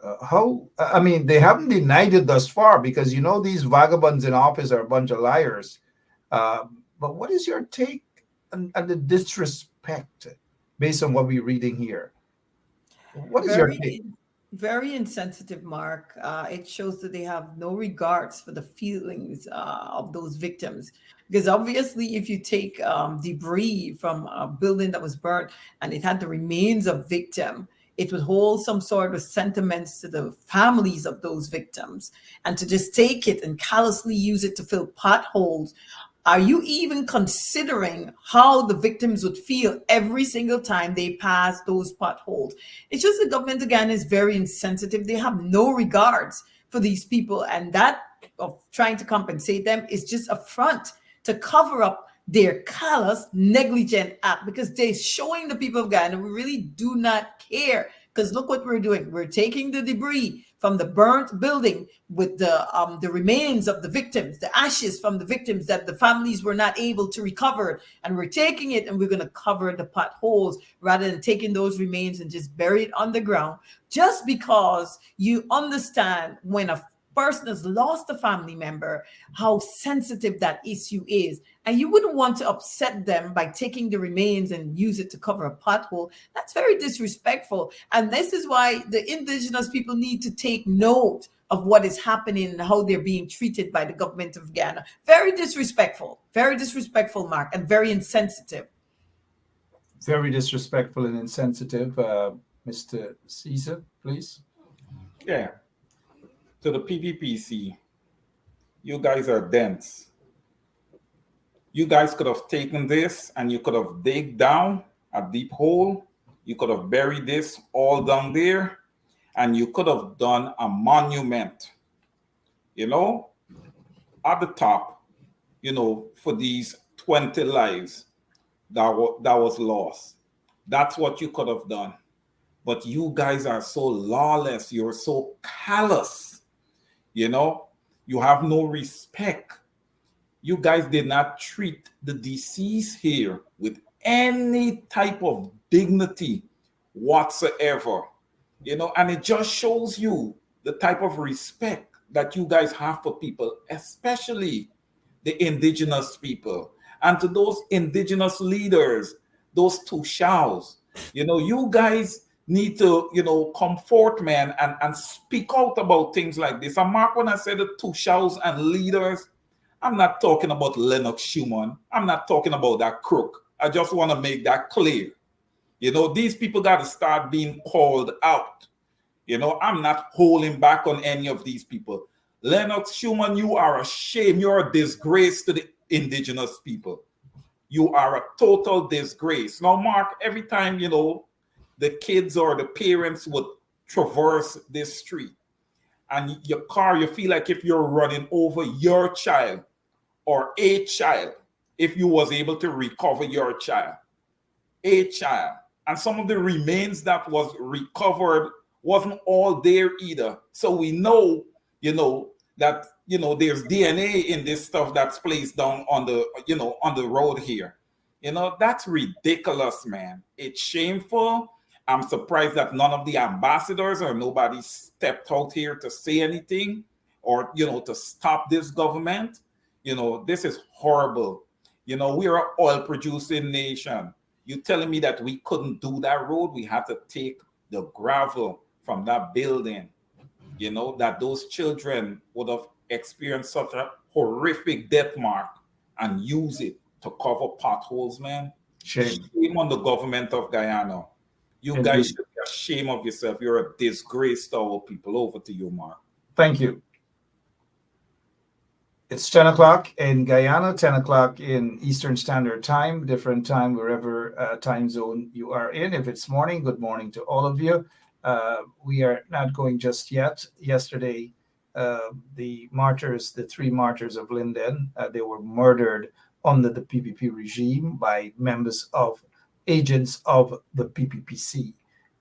They haven't denied it thus far, because these vagabonds in office are a bunch of liars. But what is your take on the disrespect based on what we're reading here? What is your take? Very insensitive, Mark. It shows that they have no regards for the feelings of those victims. Because obviously, if you take debris from a building that was burnt and it had the remains of victim, it would hold some sort of sentiments to the families of those victims. And to just take it and callously use it to fill potholes, are you even considering how the victims would feel every single time they pass those potholes? It's just the government, again, is very insensitive. They have no regards for these people. And that of trying to compensate them is just a front to cover up their callous, negligent act, because they're showing the people of Guyana we really do not care. Because look what we're doing. We're taking the debris from the burnt building with the remains of the victims, the ashes from the victims that the families were not able to recover. And we're taking it and we're going to cover the potholes rather than taking those remains and just bury it underground. Just because you understand when a person has lost a family member, how sensitive that issue is. And you wouldn't want to upset them by taking the remains and use it to cover a pothole. That's very disrespectful. And this is why the indigenous people need to take note of what is happening and how they're being treated by the government of Ghana. Very disrespectful, Mark, and very insensitive. Very disrespectful and insensitive. Mr. Caesar, please. Yeah. To the PPPC, you guys are dense. You guys could have taken this and you could have digged down a deep hole. You could have buried this all down there and you could have done a monument, at the top, for these 20 lives that was lost. That's what you could have done. But you guys are so lawless. You're so callous. You have no respect. You guys did not treat the deceased here with any type of dignity whatsoever. And it just shows you the type of respect that you guys have for people, especially the indigenous people. And to those indigenous leaders, those Tushaus, you guys need to, come forth, man, and speak out about things like this. And Mark, when I said the Tushaus and leaders, I'm not talking about Lennox Schumann. I'm not talking about that crook. I just want to make that clear. These people got to start being called out. I'm not holding back on any of these people. Lennox Schumann, you are a shame. You're a disgrace to the indigenous people. You are a total disgrace. Now, Mark, every time, you know, the kids or the parents would traverse this street and your car, you feel like if you're running over your child or a child, if you was able to recover your child, a child. And some of the remains that was recovered wasn't all there either. So we know, you know, that, you know, there's DNA in this stuff that's placed down on the, you know, on the road here. You know, that's ridiculous, man. It's shameful. I'm surprised that none of the ambassadors or nobody stepped out here to say anything or, you know, to stop this government. You know, this is horrible. You know, we are an oil producing nation. You telling me that we couldn't do that road? We had to take the gravel from that building, you know, that those children would have experienced such a horrific death mark and use it to cover potholes, man. Shame. Shame on the government of Guyana. You Indeed. guys should be ashamed of yourself. You're a disgrace to our people. Over to you, Mark. Thank you. It's 10 o'clock in Guyana, 10 o'clock in Eastern Standard Time, different time wherever time zone you are in. If it's morning, good morning to all of you. We are not going just yet. Yesterday, the martyrs, the three martyrs of Linden, they were murdered under the PPP regime by members of agents of the PPPC.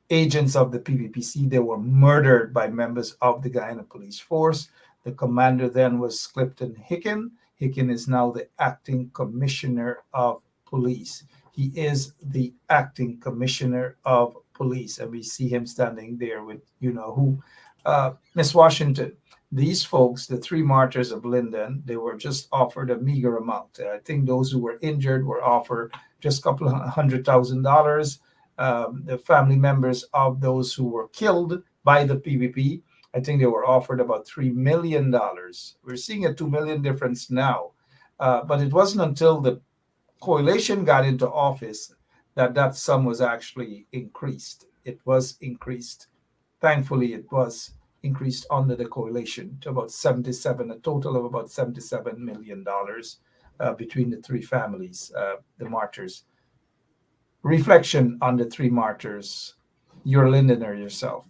Agents of the PPPC, they were murdered by members of the Guyana Police Force. The commander then was Clifton Hicken. Hicken is now the acting commissioner of police. He is the acting commissioner of police, and we see him standing there with you know who. Miss Washington, these folks, the three martyrs of Linden, they were just offered a meager amount. I think those who were injured were offered just a couple of $100,000. The family members of those who were killed by the PPP, I think they were offered about $3 million. We're seeing a $2 million difference now. But it wasn't until the coalition got into office that that sum was actually increased. It was increased. Thankfully, it was increased under the coalition to about a total of about $77 million between the three families, the martyrs. Reflection on the three martyrs. You're a Lindener yourself.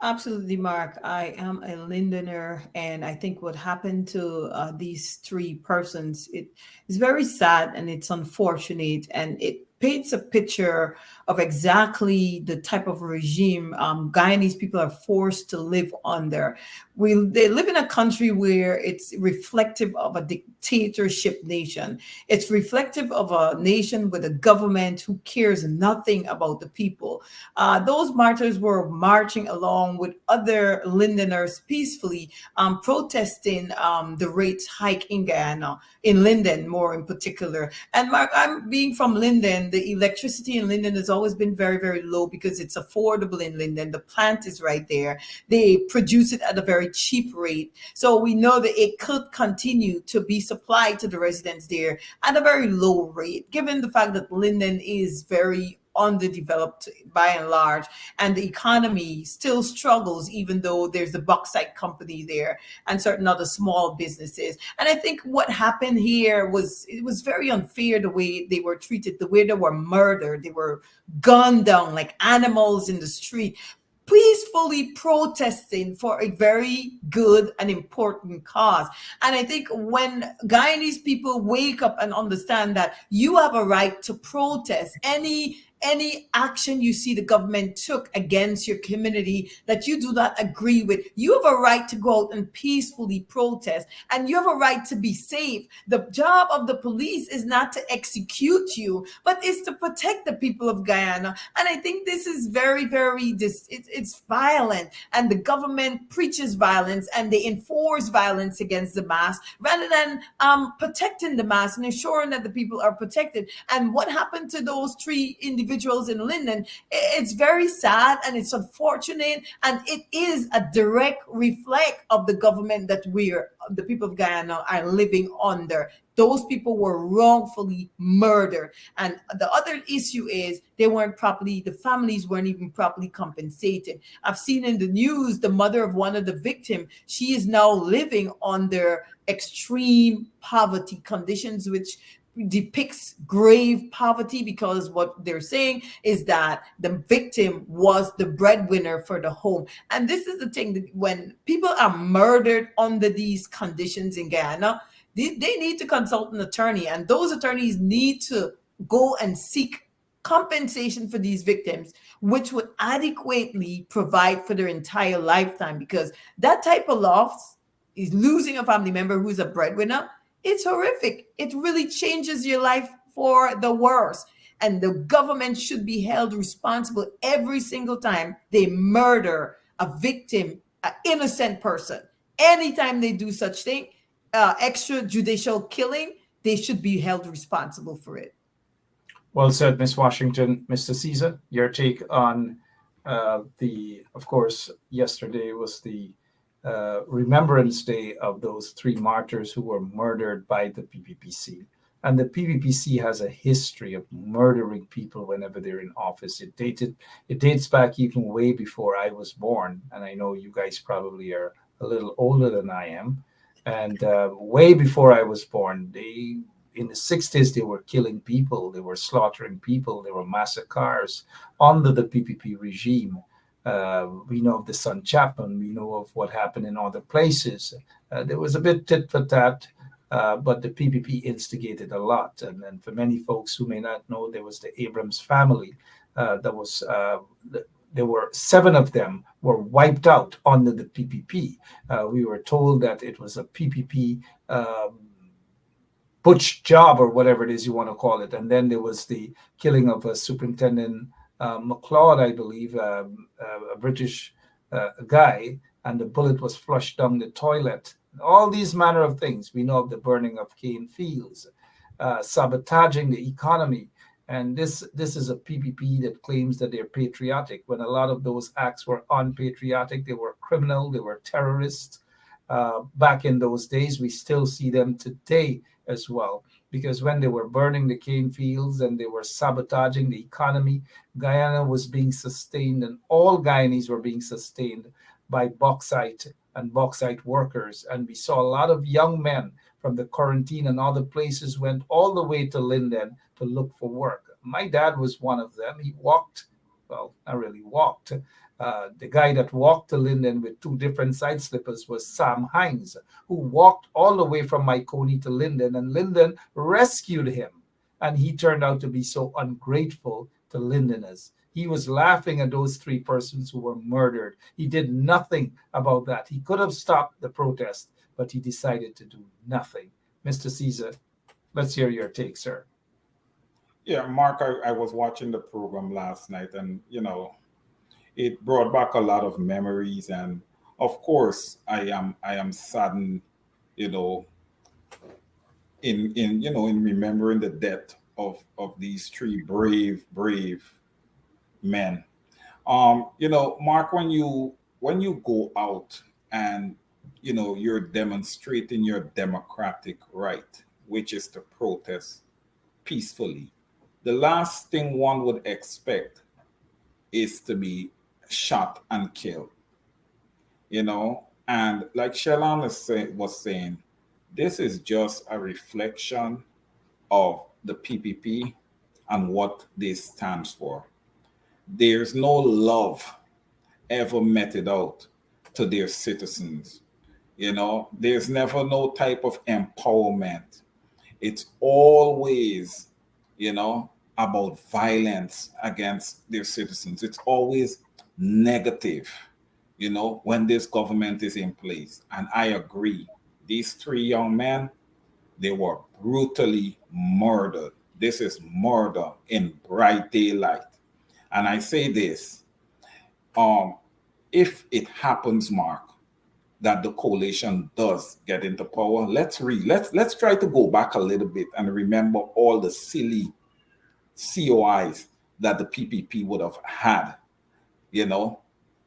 Absolutely, Mark. I am a Lindener, and I think what happened to these three persons, it is very sad and it's unfortunate, and it paints a picture of exactly the type of regime Guyanese people are forced to live under. They live in a country where it's reflective of a dictatorship nation. It's reflective of a nation with a government who cares nothing about the people. Those martyrs were marching along with other Lindeners peacefully, protesting the rates hike in Guyana, in Linden more in particular. And Mark, I'm being from Linden. The electricity in Linden has always been very, very low because it's affordable in Linden. The plant is right there. They produce it at a very cheap rate. So we know that it could continue to be supplied to the residents there at a very low rate, given the fact that Linden is very underdeveloped by and large, and the economy still struggles, even though there's the bauxite company there and certain other small businesses. And I think what happened here was, it was very unfair the way they were treated, the way they were murdered. They were gunned down like animals in the street, peacefully protesting for a very good and important cause. And I think when Guyanese people wake up and understand that you have a right to protest any action you see the government took against your community that you do not agree with, you have a right to go out and peacefully protest, and you have a right to be safe. The job of the police is not to execute you, but is to protect the people of Guyana. And I think this is very, very, it's violent, and the government preaches violence and they enforce violence against the mass rather than protecting the mass and ensuring that the people are protected. And what happened to those three individuals individuals in Linden. It's very sad and it's unfortunate, and it is a direct reflect of the government that the people of Guyana are living under. Those people were wrongfully murdered. And the other issue is the families weren't even properly compensated. I've seen in the news the mother of one of the victims, she is now living under extreme poverty conditions, which depicts grave poverty, because what they're saying is that the victim was the breadwinner for the home. And this is the thing, that when people are murdered under these conditions in Guyana, they need to consult an attorney, and those attorneys need to go and seek compensation for these victims, which would adequately provide for their entire lifetime, because that type of loss is losing a family member who's a breadwinner. It's horrific. It really changes your life for the worse. And the government should be held responsible every single time they murder a victim, an innocent person. Anytime they do such thing, extrajudicial killing, they should be held responsible for it. Well said, Ms. Washington. Mr. Caesar, your take on of course, yesterday was the Remembrance Day of those 3 martyrs who were murdered by the PPPC. And the PPPC has a history of murdering people whenever they're in office. It dates back even way before I was born. And I know you guys probably are a little older than I am. And way before I was born, in the 60s, they were killing people. They were slaughtering people. There were massacres under the PPP regime. We know of the Son Chapman. We know of what happened in other places. There was a bit tit for tat, but the PPP instigated a lot. And then for many folks who may not know, there was the Abrams family. There were 7 of them were wiped out under the PPP. We were told that it was a PPP butch job, or whatever it is you want to call it. And then there was the killing of a Superintendent McLeod, I believe, a British guy, and the bullet was flushed down the toilet. All these manner of things. We know of the burning of cane fields, sabotaging the economy. And this is a PPP that claims that they're patriotic, when a lot of those acts were unpatriotic. They were criminal. They were terrorists. Back in those days, we still see them today as well, because when they were burning the cane fields and they were sabotaging the economy, Guyana was being sustained, and all Guyanese were being sustained by bauxite and bauxite workers. And we saw a lot of young men from the quarantine and other places went all the way to Linden to look for work. My dad was one of them. He walked, well, not really walked. The guy that walked to Linden with 2 different side slippers was Sam Hines, who walked all the way from Myconi to Linden, and Linden rescued him. And he turned out to be so ungrateful to Lindeners. He was laughing at those 3 persons who were murdered. He did nothing about that. He could have stopped the protest, but he decided to do nothing. Mr. Caesar, let's hear your take, sir. Yeah, Mark, I was watching the program last night, and, it brought back a lot of memories. And of course, I am saddened, in remembering the death of these 3 brave men. Mark, when you go out and you're demonstrating your democratic right, which is to protest peacefully, the last thing one would expect is to be shot and killed. And like Shellan was saying, this is just a reflection of the PPP and what this stands for. There's no love ever meted out to their citizens. There's never no type of empowerment. It's always, about violence against their citizens. It's always negative, when this government is in place. And I agree. These 3 young men, they were brutally murdered. This is murder in bright daylight. And I say this, if it happens, Mark, that the coalition does get into power, let's try to go back a little bit and remember all the silly COIs that the PPP would have had. You know,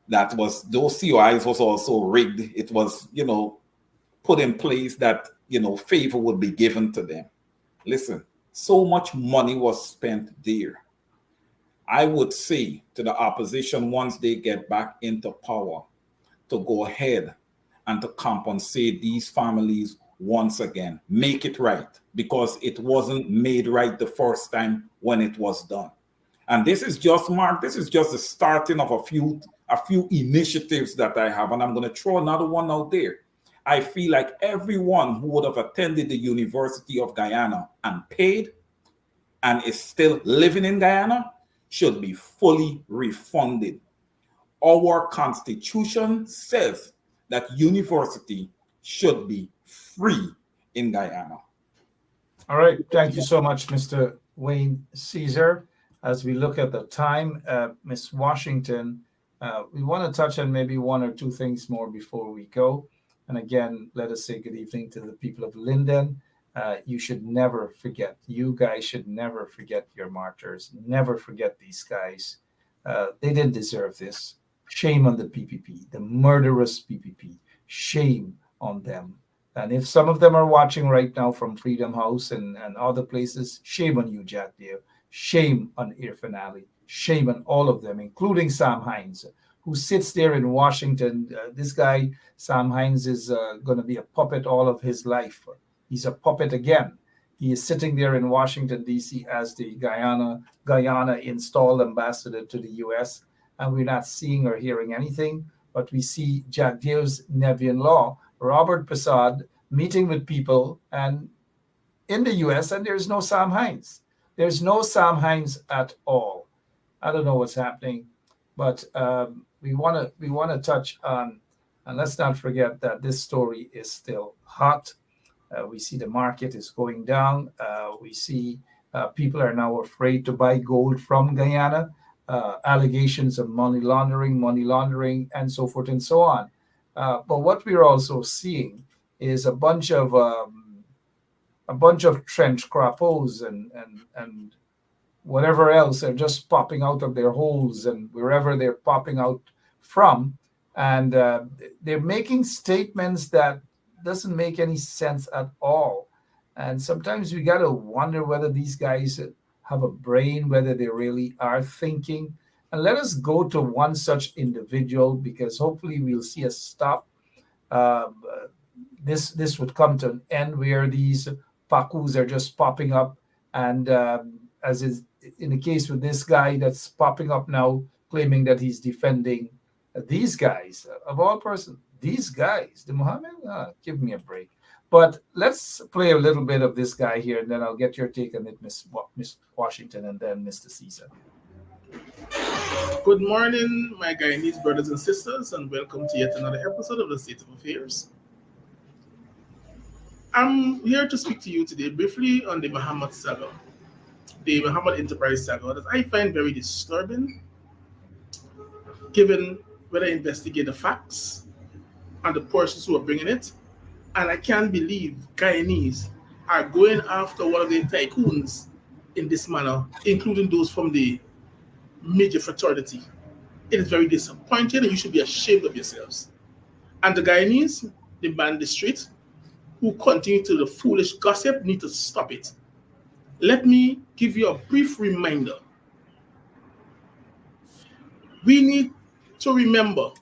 that was, those COIs was also rigged. It was, you know, put in place that, you know, favor would be given to them. Listen, so much money was spent there. I would say to the opposition, once they get back into power, to go ahead and to compensate these families once again, make it right, because it wasn't made right the first time when it was done. And this is just, Mark, this is just the starting of a few initiatives that I have, and I'm going to throw another one out there. I feel like everyone who would have attended the University of Guyana and paid and is still living in Guyana should be fully refunded. Our constitution says that university should be free in Guyana. All right. Thank you so much, Mr. Wayne Caesar. As we look at the time, Ms. Washington, we want to touch on maybe one or two things more before we go. And again, let us say good evening to the people of Linden. You should never forget, you guys should never forget your martyrs. Never forget these guys. They didn't deserve this. Shame on the PPP, the murderous PPP. Shame on them. And if some of them are watching right now from Freedom House and other places, shame on you, Jack Deere. Shame on Irfan Ali. Shame on all of them, including Sam Hines, who sits there in Washington. This guy, Sam Hines, is going to be a puppet all of his life. He's a puppet again. He is sitting there in Washington, D.C. as the Guyana installed ambassador to the U.S., and we're not seeing or hearing anything, but we see Jack Deere's nephew-in-law, Robert Prasad, meeting with people and in the U.S., and there's no Sam Hines. There's no Sam Hines at all. I don't know what's happening, but we want to touch on, and let's not forget that this story is still hot. We see the market is going down. We see people are now afraid to buy gold from Guyana. Allegations of money laundering, and so forth and so on. But what we're also seeing is a bunch of trench crappos and whatever else are just popping out of their holes and wherever they're popping out from, and they're making statements that doesn't make any sense at all. And sometimes we got to wonder whether these guys have a brain, whether they really are thinking. And let us go to one such individual, because hopefully we'll see a stop. This would come to an end where these pakus are just popping up. And as is in the case with this guy that's popping up now, claiming that he's defending these guys, of all persons, these guys, the Mohammed, give me a break. But let's play a little bit of this guy here, and then I'll get your take on it, Miss Washington, and then Mr. Caesar. Good morning, my Guyanese brothers and sisters, and welcome to yet another episode of the State of Affairs. I'm here to speak to you today briefly on the Muhammad saga, the Muhammad Enterprise saga, that I find very disturbing, given when I investigate the facts and the persons who are bringing it. And I can't believe Guyanese are going after one of the tycoons in this manner, including those from the major fraternity. It is very disappointing, and you should be ashamed of yourselves. And the Guyanese, the man the street, who continue to the foolish gossip, need to stop it. Let me give you a brief reminder. We need to remember,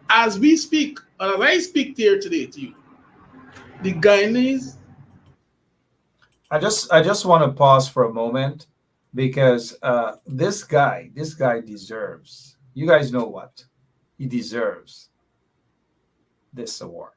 as we speak, and as I speak here today to you, the Guyanese. I just want to pause for a moment, because this guy deserves. You guys know what? He deserves this award.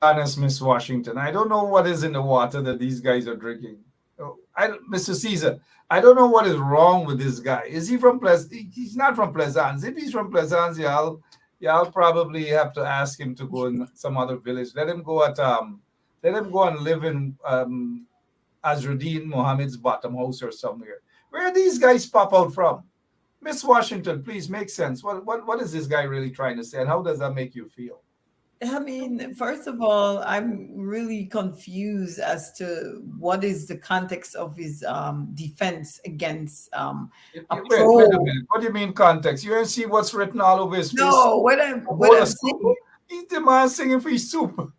Honest, Miss Washington, I don't know what is in the water that these guys are drinking. Mr. Caesar, I don't know what is wrong with this guy. Is he from He's not from Plaisance. If he's from Plaisance, y'all probably have to ask him to go in some other village. Let him go and live in Azruddin Mohammed's bottom house or somewhere. Where are these guys pop out from? Miss Washington, please make sense. What is this guy really trying to say, and how does that make you feel? I mean, first of all, I'm really confused as to what is the context of his defense against a Wait a minute. What do you mean context? You don't see what's written all over his face? No, what I'm saying, he's the man singing for his soup.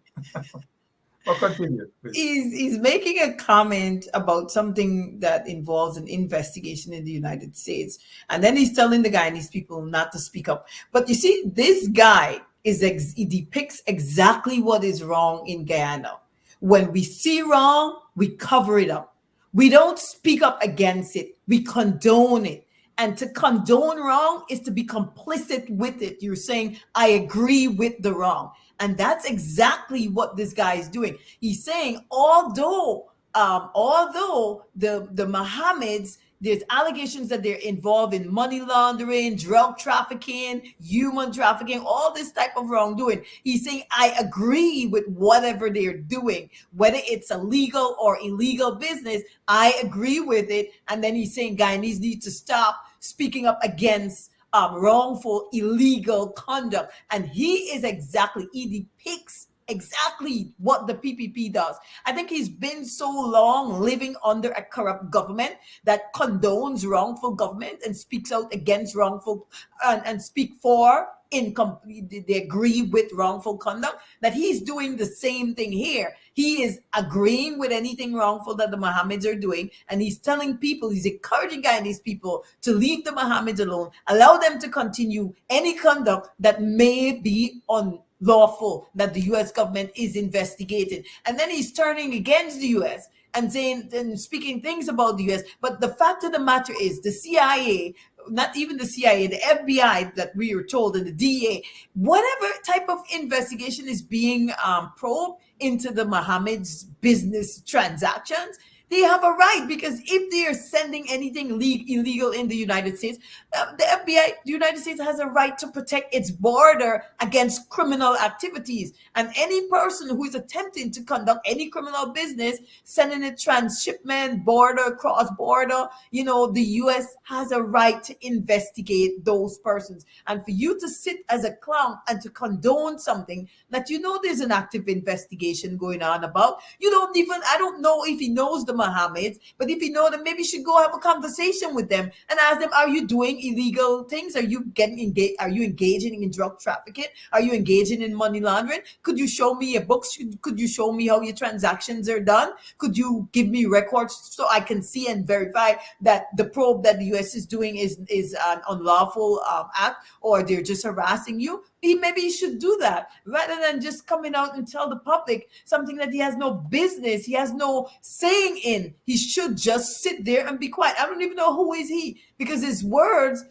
Well, continue, he's making a comment about something that involves an investigation in the United States, and then he's telling the Guyanese people not to speak up. But you see, this guy he depicts exactly what is wrong in Guyana. When we see wrong, we cover it up. We don't speak up against it. We condone it. And to condone wrong is to be complicit with it. You're saying, I agree with the wrong. And that's exactly what this guy is doing. He's saying, although the Mohammeds, there's allegations that they're involved in money laundering, drug trafficking, human trafficking, all this type of wrongdoing. He's saying, I agree with whatever they're doing, whether it's a legal or illegal business, I agree with it. And then he's saying Guyanese need to stop speaking up against wrongful, illegal conduct. And he depicts exactly what the PPP does. I think he's been so long living under a corrupt government that condones wrongful government and speaks out against wrongful and speak for they agree with wrongful conduct, that he's doing the same thing here. He is agreeing with anything wrongful that the Mohammeds are doing, and he's telling people, he's encouraging Guyanese people to leave the Mohammeds alone, allow them to continue any conduct that may be unlawful, that the U.S. government is investigating. And then he's turning against the U.S. and saying and speaking things about the U.S. But the fact of the matter is, the CIA, not even the CIA, the FBI that we were told, and the DEA, whatever type of investigation is being probed into the Mohammed's business transactions, they have a right, because if they are sending anything illegal in the United States, the FBI, the United States has a right to protect its border against criminal activities. And any person who is attempting to conduct any criminal business, sending it transshipment, border, cross-border, the U.S. has a right to investigate those persons. And for you to sit as a clown and to condone something that there's an active investigation going on about, I don't know if he knows the Mohammeds, but if you know them, maybe you should go have a conversation with them and ask them, are you doing illegal things? Are you getting engaged? Are you engaging in drug trafficking? Are you engaging in money laundering? Could you show me your books? Could you show me how your transactions are done? Could you give me records so I can see and verify that the probe that the U.S. is doing is an unlawful act, or they're just harassing you? Maybe he should do that rather than just coming out and tell the public something that he has no business, he has no saying in. He should just sit there and be quiet. I don't even know who is he, because his words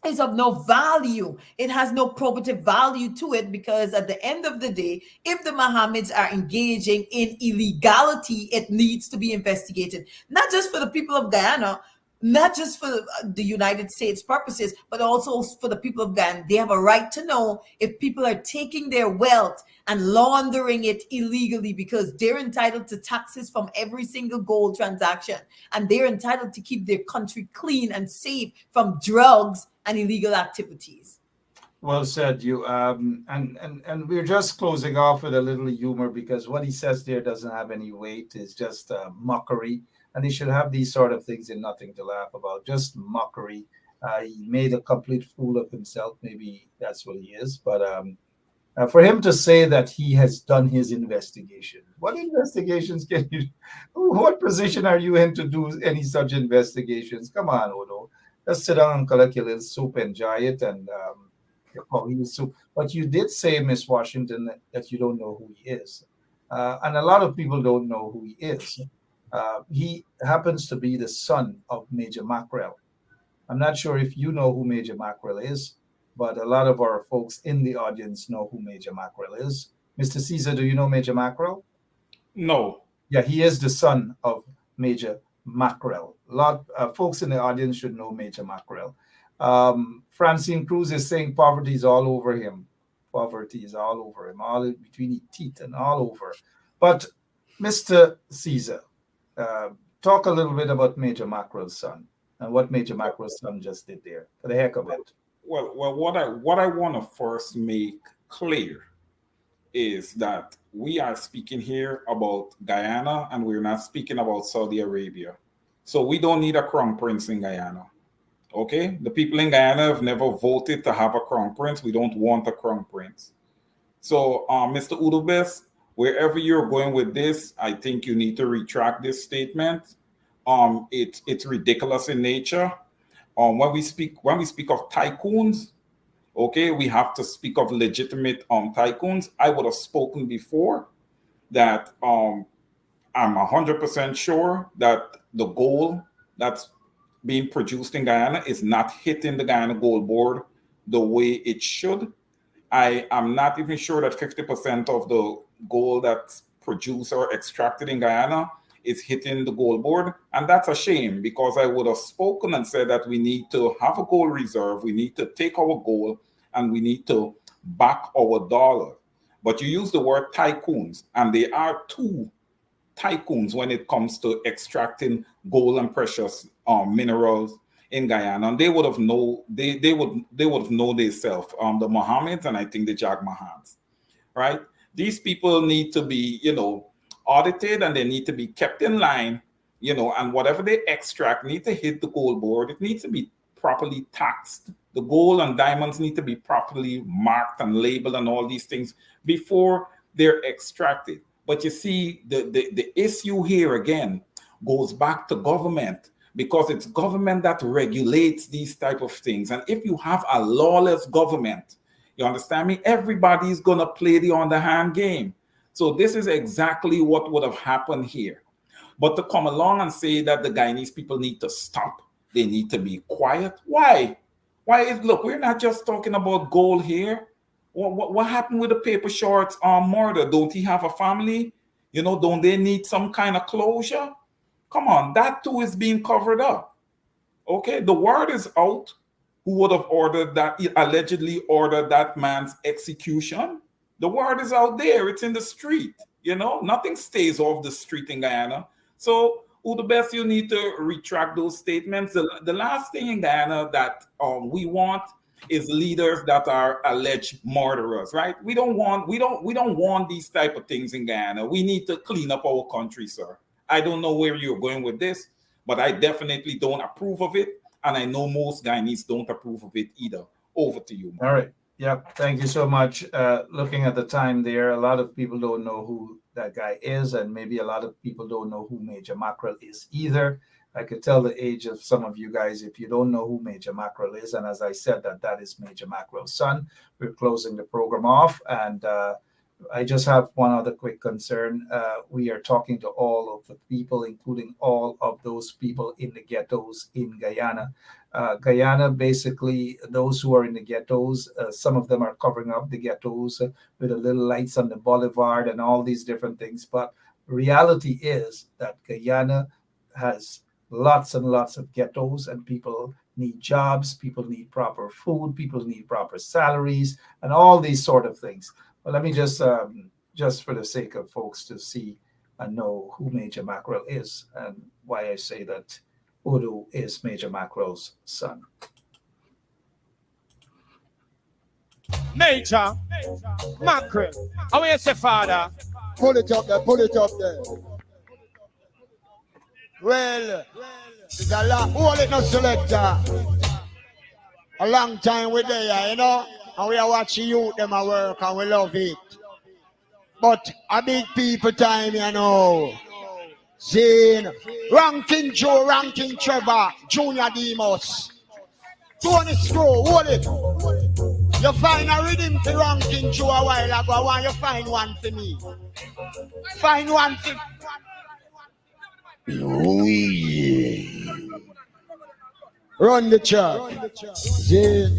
is of no value. It has no probative value to it, because at the end of the day, if the Mohammeds are engaging in illegality, it needs to be investigated, not just for the people of Guyana, not just for the United States purposes, but also for the people of Ghana. They have a right to know if people are taking their wealth and laundering it illegally, because they're entitled to taxes from every single gold transaction, and they're entitled to keep their country clean and safe from drugs and illegal activities. Well said, you. And we're just closing off with a little humor, because what he says there doesn't have any weight. It's just mockery. And he should have these sort of things and nothing to laugh about, just mockery. He made a complete fool of himself. Maybe that's what he is. But for him to say that he has done his investigation, what investigations can you, what position are you in to do any such investigations? Come on, Odo. Just sit down and collect your little soup, enjoy it, and soup. But you did say, Miss Washington, that you don't know who he is. And a lot of people don't know who he is. He happens to be the son of Major Mackerel. I'm not sure if you know who Major Mackerel is, but a lot of our folks in the audience know who Major Mackerel is. Mr. Caesar, do you know Major Mackerel? No. Yeah, he is the son of major mackerel. A lot folks in the audience should know major mackerel. Francine Cruz is saying poverty is all over him. Poverty is all over him, all between his teeth and all over. But Mr. Caesar, talk a little bit about Major Mackerel's son and what Major Mackerel's son just did there, for the heck of it. Well, what I want to first make clear is that we are speaking here about Guyana and we're not speaking about Saudi Arabia. So we don't need a crown prince in Guyana. Okay? The people in Guyana have never voted to have a crown prince. We don't want a crown prince. So, Mr. Udubes, wherever you're going with this, I think you need to retract this statement. It's ridiculous in nature. When we speak of tycoons, okay, we have to speak of legitimate tycoons. I would have spoken before that I'm 100% sure that the gold that's being produced in Guyana is not hitting the Guyana Gold Board the way it should. I am not even sure that 50% of the gold that's produced or extracted in Guyana is hitting the gold board. And that's a shame, because I would have spoken and said that we need to have a gold reserve. We need to take our gold and we need to back our dollar. But you use the word tycoons, and there are two tycoons when it comes to extracting gold and precious minerals in Guyana, and they would have known themselves, the Mohammeds and I think the Jagmahans, right? These people need to be, audited, and they need to be kept in line, and whatever they extract need to hit the gold board. It needs to be properly taxed. The gold and diamonds need to be properly marked and labeled and all these things before they're extracted. But you see, the issue here again goes back to government, because it's government that regulates these type of things. And if you have a lawless government, you understand me, everybody's going to play the underhand game. So this is exactly what would have happened here. But to come along and say that the Guyanese people need to stop, they need to be quiet. Why? Look, we're not just talking about gold here. What happened with the paper shorts murder? Don't he have a family? Don't they need some kind of closure? Come on, that too is being covered up. Okay, the word is out. Who would have allegedly ordered that man's execution? The word is out there. It's in the street. Nothing stays off the street in Guyana. So, Udubes, you need to retract those statements. The last thing in Guyana that we want is leaders that are alleged murderers, right? We don't want these type of things in Guyana. We need to clean up our country, sir. I don't know where you're going with this, but I definitely don't approve of it. And I know most Guyanese don't approve of it either. Over to you, Mark. All right. Yeah, thank you so much. Looking at the time there, a lot of people don't know who that guy is, and maybe a lot of people don't know who Major Mackerel is either. I could tell the age of some of you guys if you don't know who Major Mackerel is. And as I said, that is Major Mackerel's son. We're closing the program off, and I just have one other quick concern. We are talking to all of the people, including all of those people in the ghettos in Guyana. Guyana, basically, those who are in the ghettos, some of them are covering up the ghettos with the little lights on the boulevard and all these different things. But reality is that Guyana has lots and lots of ghettos, and people need jobs, people need proper food, people need proper salaries, and all these sort of things. Well, let me just for the sake of folks to see and know who Major Mackerel is and why I say that Udu is Major Mackerel's son. Major Mackerel. How is your father? Pull it up there. Well, it's a lot. Hold it, no selector. A long time we're there, and we are watching you, them at work, and we love it. But a big people time, Seeing Ranking Joe, Ranking Trevor, Junior Demos. Tony Screw, hold it. You find a rhythm for Ranking Joe a while ago. I want you find one for me. Find one for me. Oh, yeah. Run the chart. Zin.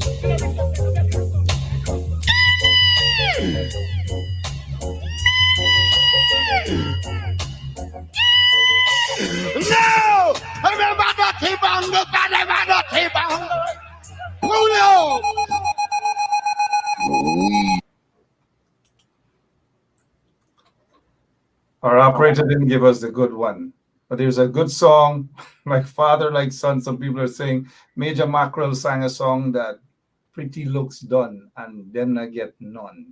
Our operator didn't give us the good one, but there's a good song, like Father, like Son. Some people are saying Major Mackerel sang a song that pretty looks done, and then I get none.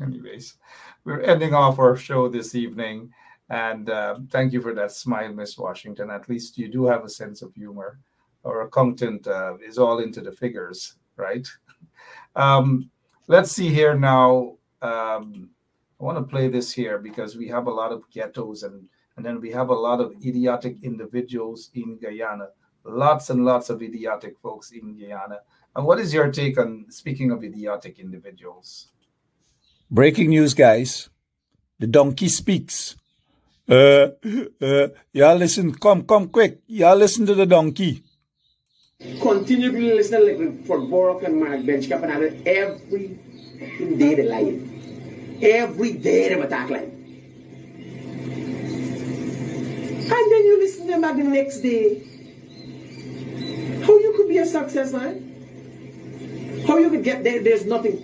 Anyways, we're ending off our show this evening, and thank you for that smile, Miss Washington. At least you do have a sense of humor. Our accountant is all into the figures, right? Let's see here now. I want to play this here because we have a lot of ghettos and then we have a lot of idiotic individuals in Guyana. Lots and lots of idiotic folks in Guyana. And what is your take on speaking of idiotic individuals? Breaking news, guys. The donkey speaks. Y'all listen. Come quick. Y'all listen to the donkey. Continue to listen like for Borok and Mark Bench Cap and every day they lie. Every day they attack line. And then you listen to them back the next day. How you could be a success, man? How you could get there? There's nothing.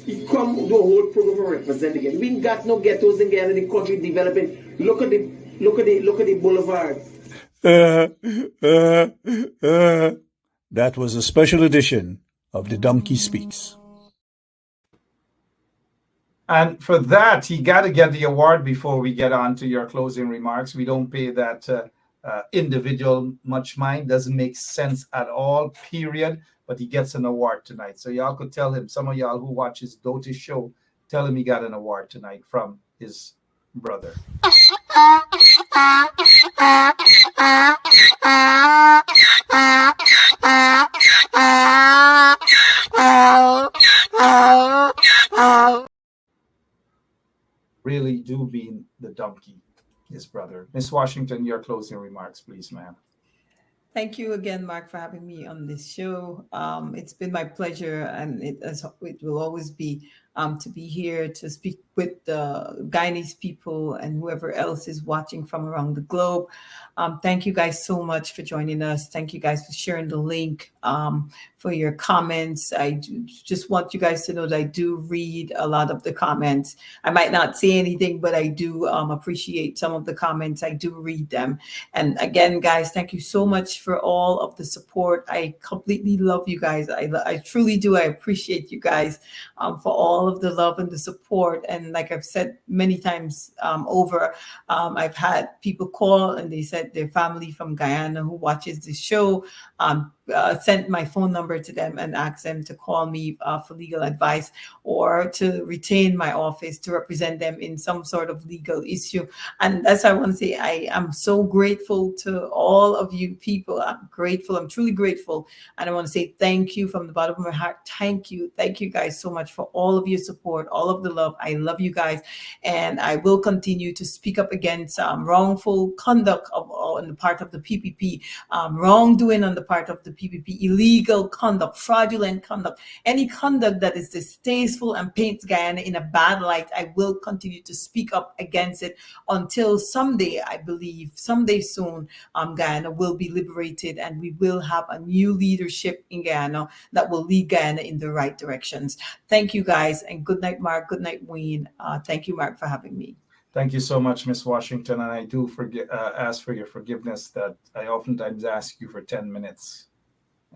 You come do a whole program for representing it. We ain't got no ghettos in Guyana, the country developing. Look at the boulevard. That was a special edition of The Donkey Speaks. And for that, you got to get the award before we get on to your closing remarks. We don't pay that individual much mind. Doesn't make sense at all, period. But he gets an award tonight. So y'all could tell him, some of y'all who watch his Doty show, tell him he got an award tonight from his brother. Really do mean the donkey, his brother. Miss Washington, your closing remarks, please, ma'am. Thank you again, Mark, for having me on this show. It's been my pleasure, and it will always be to be here to speak with the Guyanese people and whoever else is watching from around the globe. Thank you guys so much for joining us. Thank you guys for sharing the link, for your comments. I just want you guys to know that I do read a lot of the comments. I might not say anything, but I do appreciate some of the comments. I do read them. And again, guys, thank you so much for all of the support. I completely love you guys. I truly do. I appreciate you guys for all of the love and the support. And like I've said many times over, I've had people call and they said their family from Guyana who watches this show sent my phone number to them and asked them to call me for legal advice or to retain my office to represent them in some sort of legal issue. And that's why I want to say I am so grateful to all of you people. I'm grateful. I'm truly grateful. And I want to say thank you from the bottom of my heart. Thank you. Thank you guys so much for all of your support, all of the love. I love you guys. And I will continue to speak up against wrongful conduct on the part of the PPP, wrongdoing on the part of the PPP, illegal conduct, fraudulent conduct, any conduct that is distasteful and paints Guyana in a bad light. I will continue to speak up against it until someday, I believe, someday soon, Guyana will be liberated and we will have a new leadership in Guyana that will lead Guyana in the right directions. Thank you guys, and good night, Mark. Good night, Wayne. Thank you, Mark, for having me. Thank you so much, Miss Washington. And I do ask for your forgiveness that I oftentimes ask you for 10 minutes.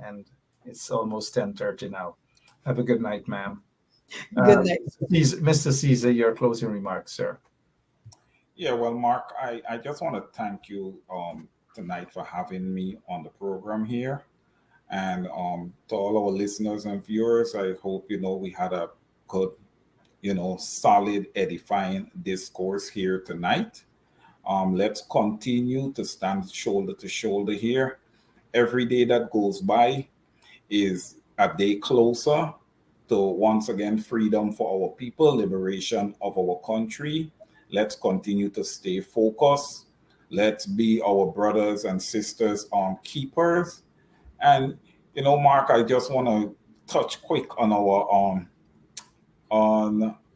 And it's almost 10:30 now. Have a good night, ma'am. Good night. Mr. Caesar, your closing remarks, sir. Yeah, well, Mark, I just want to thank you tonight for having me on the program here. And to all our listeners and viewers, I hope, we had a good, solid, edifying discourse here tonight. Let's continue to stand shoulder to shoulder here. Every day that goes by is a day closer to, once again, freedom for our people, liberation of our country. Let's continue to stay focused. Let's be our brothers and sisters keepers. And, Mark, I just want to touch quick on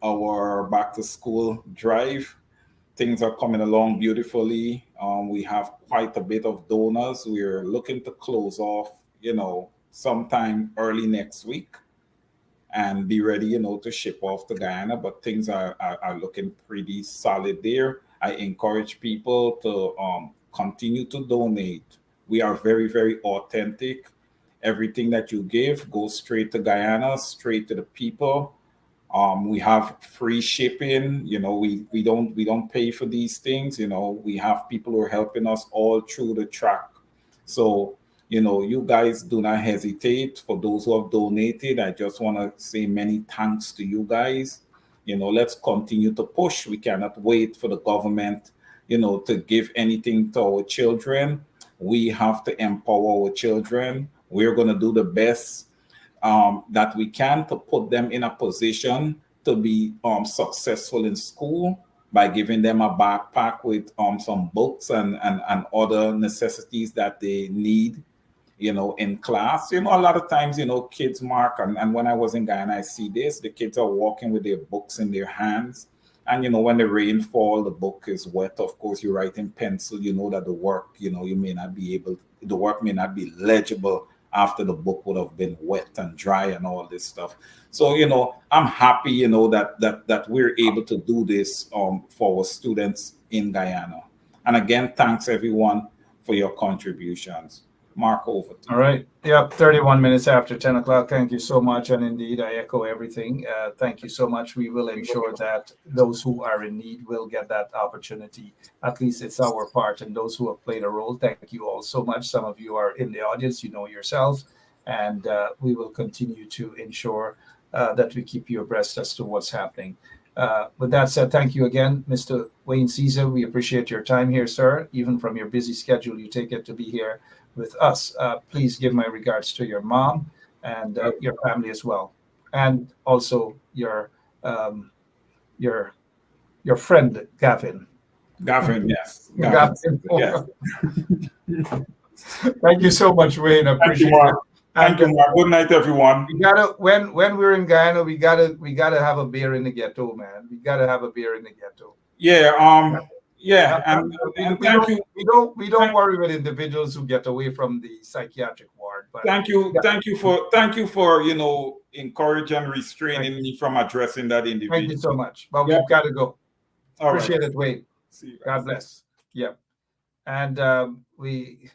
our back to school drive. Things are coming along beautifully. We have quite a bit of donors. We're looking to close off, sometime early next week. and be ready, to ship off to Guyana. But things are looking pretty solid there. I encourage people to continue to donate. We are very, very authentic. Everything that you give goes straight to Guyana, straight to the people. We have free shipping. We don't pay for these things. We have people who are helping us all through the track. So, you guys do not hesitate. For those who have donated, I just want to say many thanks to you guys. Let's continue to push. We cannot wait for the government, to give anything to our children. We have to empower our children. We're going to do the best that we can to put them in a position to be successful in school by giving them a backpack with some books and other necessities that they need, in class. A lot of times, kids, Mark, and when I was in Guyana, I see this, the kids are walking with their books in their hands. And, when the rain falls, the book is wet. Of course, you write in pencil, that the work, the work may not be legible after the book would have been wet and dry and all this stuff. So, I'm happy, that we're able to do this for our students in Guyana. And again, thanks everyone for your contributions. Mark, over to you. All right. Yep, 31 minutes after 10 o'clock. Thank you so much. And indeed, I echo everything. Thank you so much. We will ensure that those who are in need will get that opportunity. At least it's our part. And those who have played a role, thank you all so much. Some of you are in the audience, yourself. And we will continue to ensure that we keep you abreast as to what's happening. With that said, thank you again, Mr. Wayne Caesar. We appreciate your time here, sir. Even from your busy schedule, you take it to be here with us. Please give my regards to your mom and your family as well, and also your friend Gavin. Gavin, yes. Gavin. Yes. Thank you so much, Wayne. I appreciate it. Thank you, Mark. Good night, everyone. We gotta when we're in Guyana, we gotta have a beer in the ghetto, man. We gotta have a beer in the ghetto. Yeah. Yeah, and thank you. We don't worry with individuals who get away from the psychiatric ward. But thank you for encouraging and restraining me from addressing that individual. Thank you so much. But we've got to go. All Appreciate right. it, Wade. See you guys. God bless. Yep. And we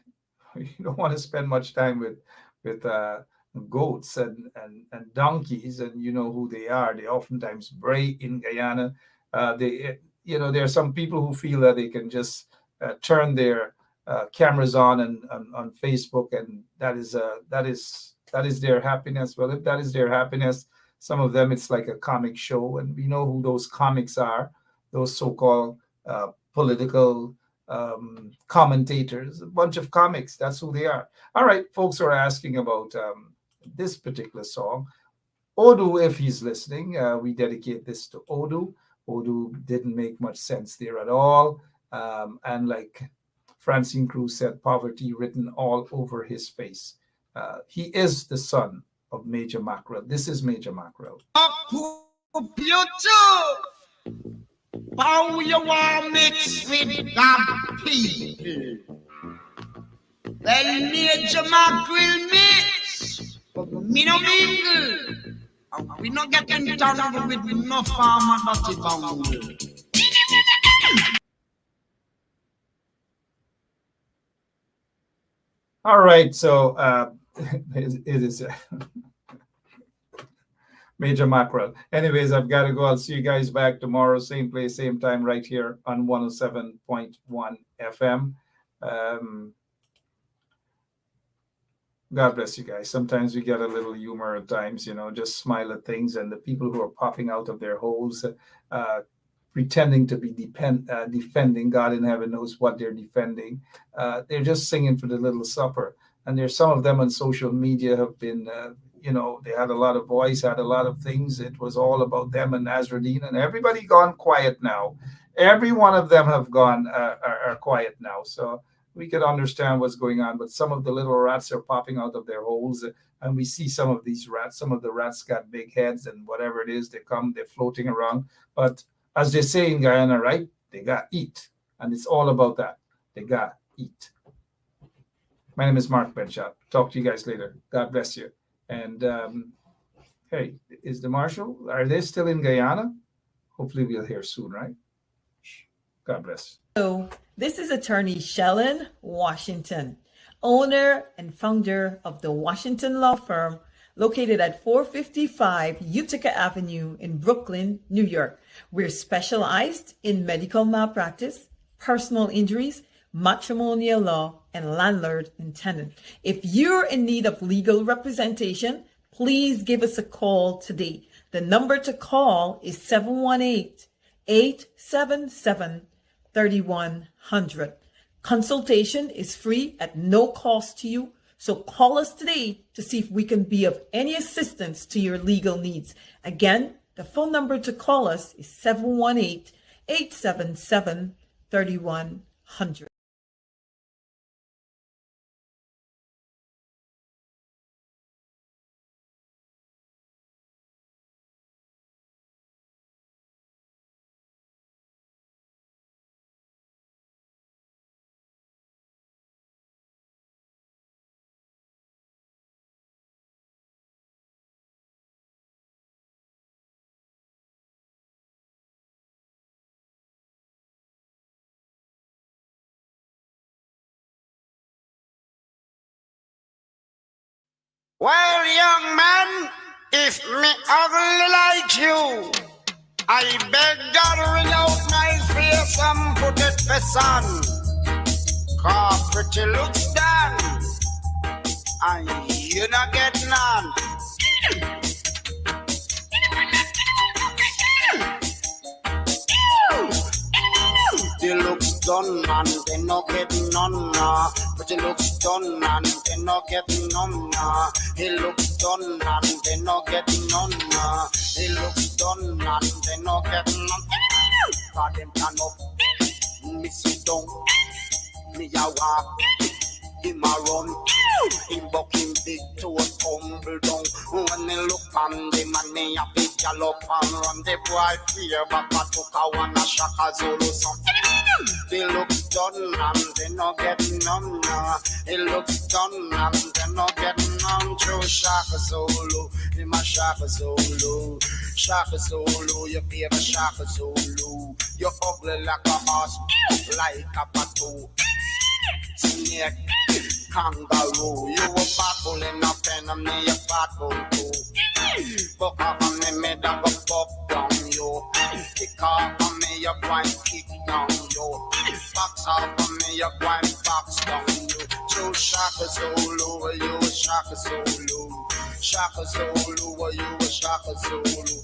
don't want to spend much time with goats and donkeys, and you know who they are. They oftentimes bray in Guyana. There are some people who feel that they can just turn their cameras on and on Facebook, and that is their happiness. Well, if that is their happiness, some of them it's like a comic show, and we know who those comics are. Those so-called political commentators, a bunch of comics. That's who they are. All right, folks are asking about this particular song. Odu, if he's listening, we dedicate this to Odu. Odu didn't make much sense there at all. And like Francine Cruz said, poverty written all over his face. He is the son of Major Mackerel. This is Major Mackerel. How you want mix with God people? Well, Major Mackerel mix, but me no mingle. We not getting tangled with no farmer dirty bungle. All right, so it is Major Mackerel. Anyways, I've got to go. I'll see you guys back tomorrow, same place, same time, right here on 107.1 FM. God bless you guys. Sometimes we get a little humor at times, just smile at things. And the people who are popping out of their holes, pretending to be defending, God in heaven knows what they're defending. They're just singing for the little supper. And there's some of them on social media have been, they had a lot of voice, had a lot of things. It was all about them and Nazruddin, and everybody gone quiet now. Every one of them have gone are quiet now. So we can understand what's going on, but some of the little rats are popping out of their holes, and we see some of these rats. Some of the rats got big heads, and whatever it is, they're floating around. But as they say in Guyana, right, they got eat, and it's all about that. They got eat. My name is Mark Benchop. Talk to you guys later. God bless you. And Okay, is the marshal, are they still in Guyana? Hopefully we'll hear soon, right? God bless. So, this is attorney Shellen Washington, owner and founder of the Washington law firm located at 455 Utica Avenue in Brooklyn, New York. We're specialized in medical malpractice, personal injuries, matrimonial law, and landlord and tenant. If you're in need of legal representation, please give us a call today. The number to call is 718-877-3100. Consultation is free at no cost to you. So call us today to see if we can be of any assistance to your legal needs. Again, the phone number to call us is 718-877-3100. Well, young man, if me ugly like you, I beg God ring out my face and put it for sun. Cause pretty looks done, and you not get none. The looks done and they not get none. But the looks done and they not get none. He looks done and they not get none. He looks done and they not get none. For them turn up, me sit down, me a walk, him a run, him buck him big toe tumble down. When they look on the man, me a big gallop and run. The boy fear, but I took a one a shaka Zulu song. They look done and they not get none. It looks done and they not get none. True Shaka Zulu, him a Shaka Zulu. Shaka Zulu, you be a Shaka Zulu. You ugly like a horse, like a patu. Snake, kangaroo. You a bad bull in a pen and me a bad bull too. Fuck off and me made a go pop down you. Kick off and me a grind kick down you. Box off and me a grind box down you. True Shaka Zulu, you a Shaka Zulu. Shaka Zulu, you a Shaka Zulu.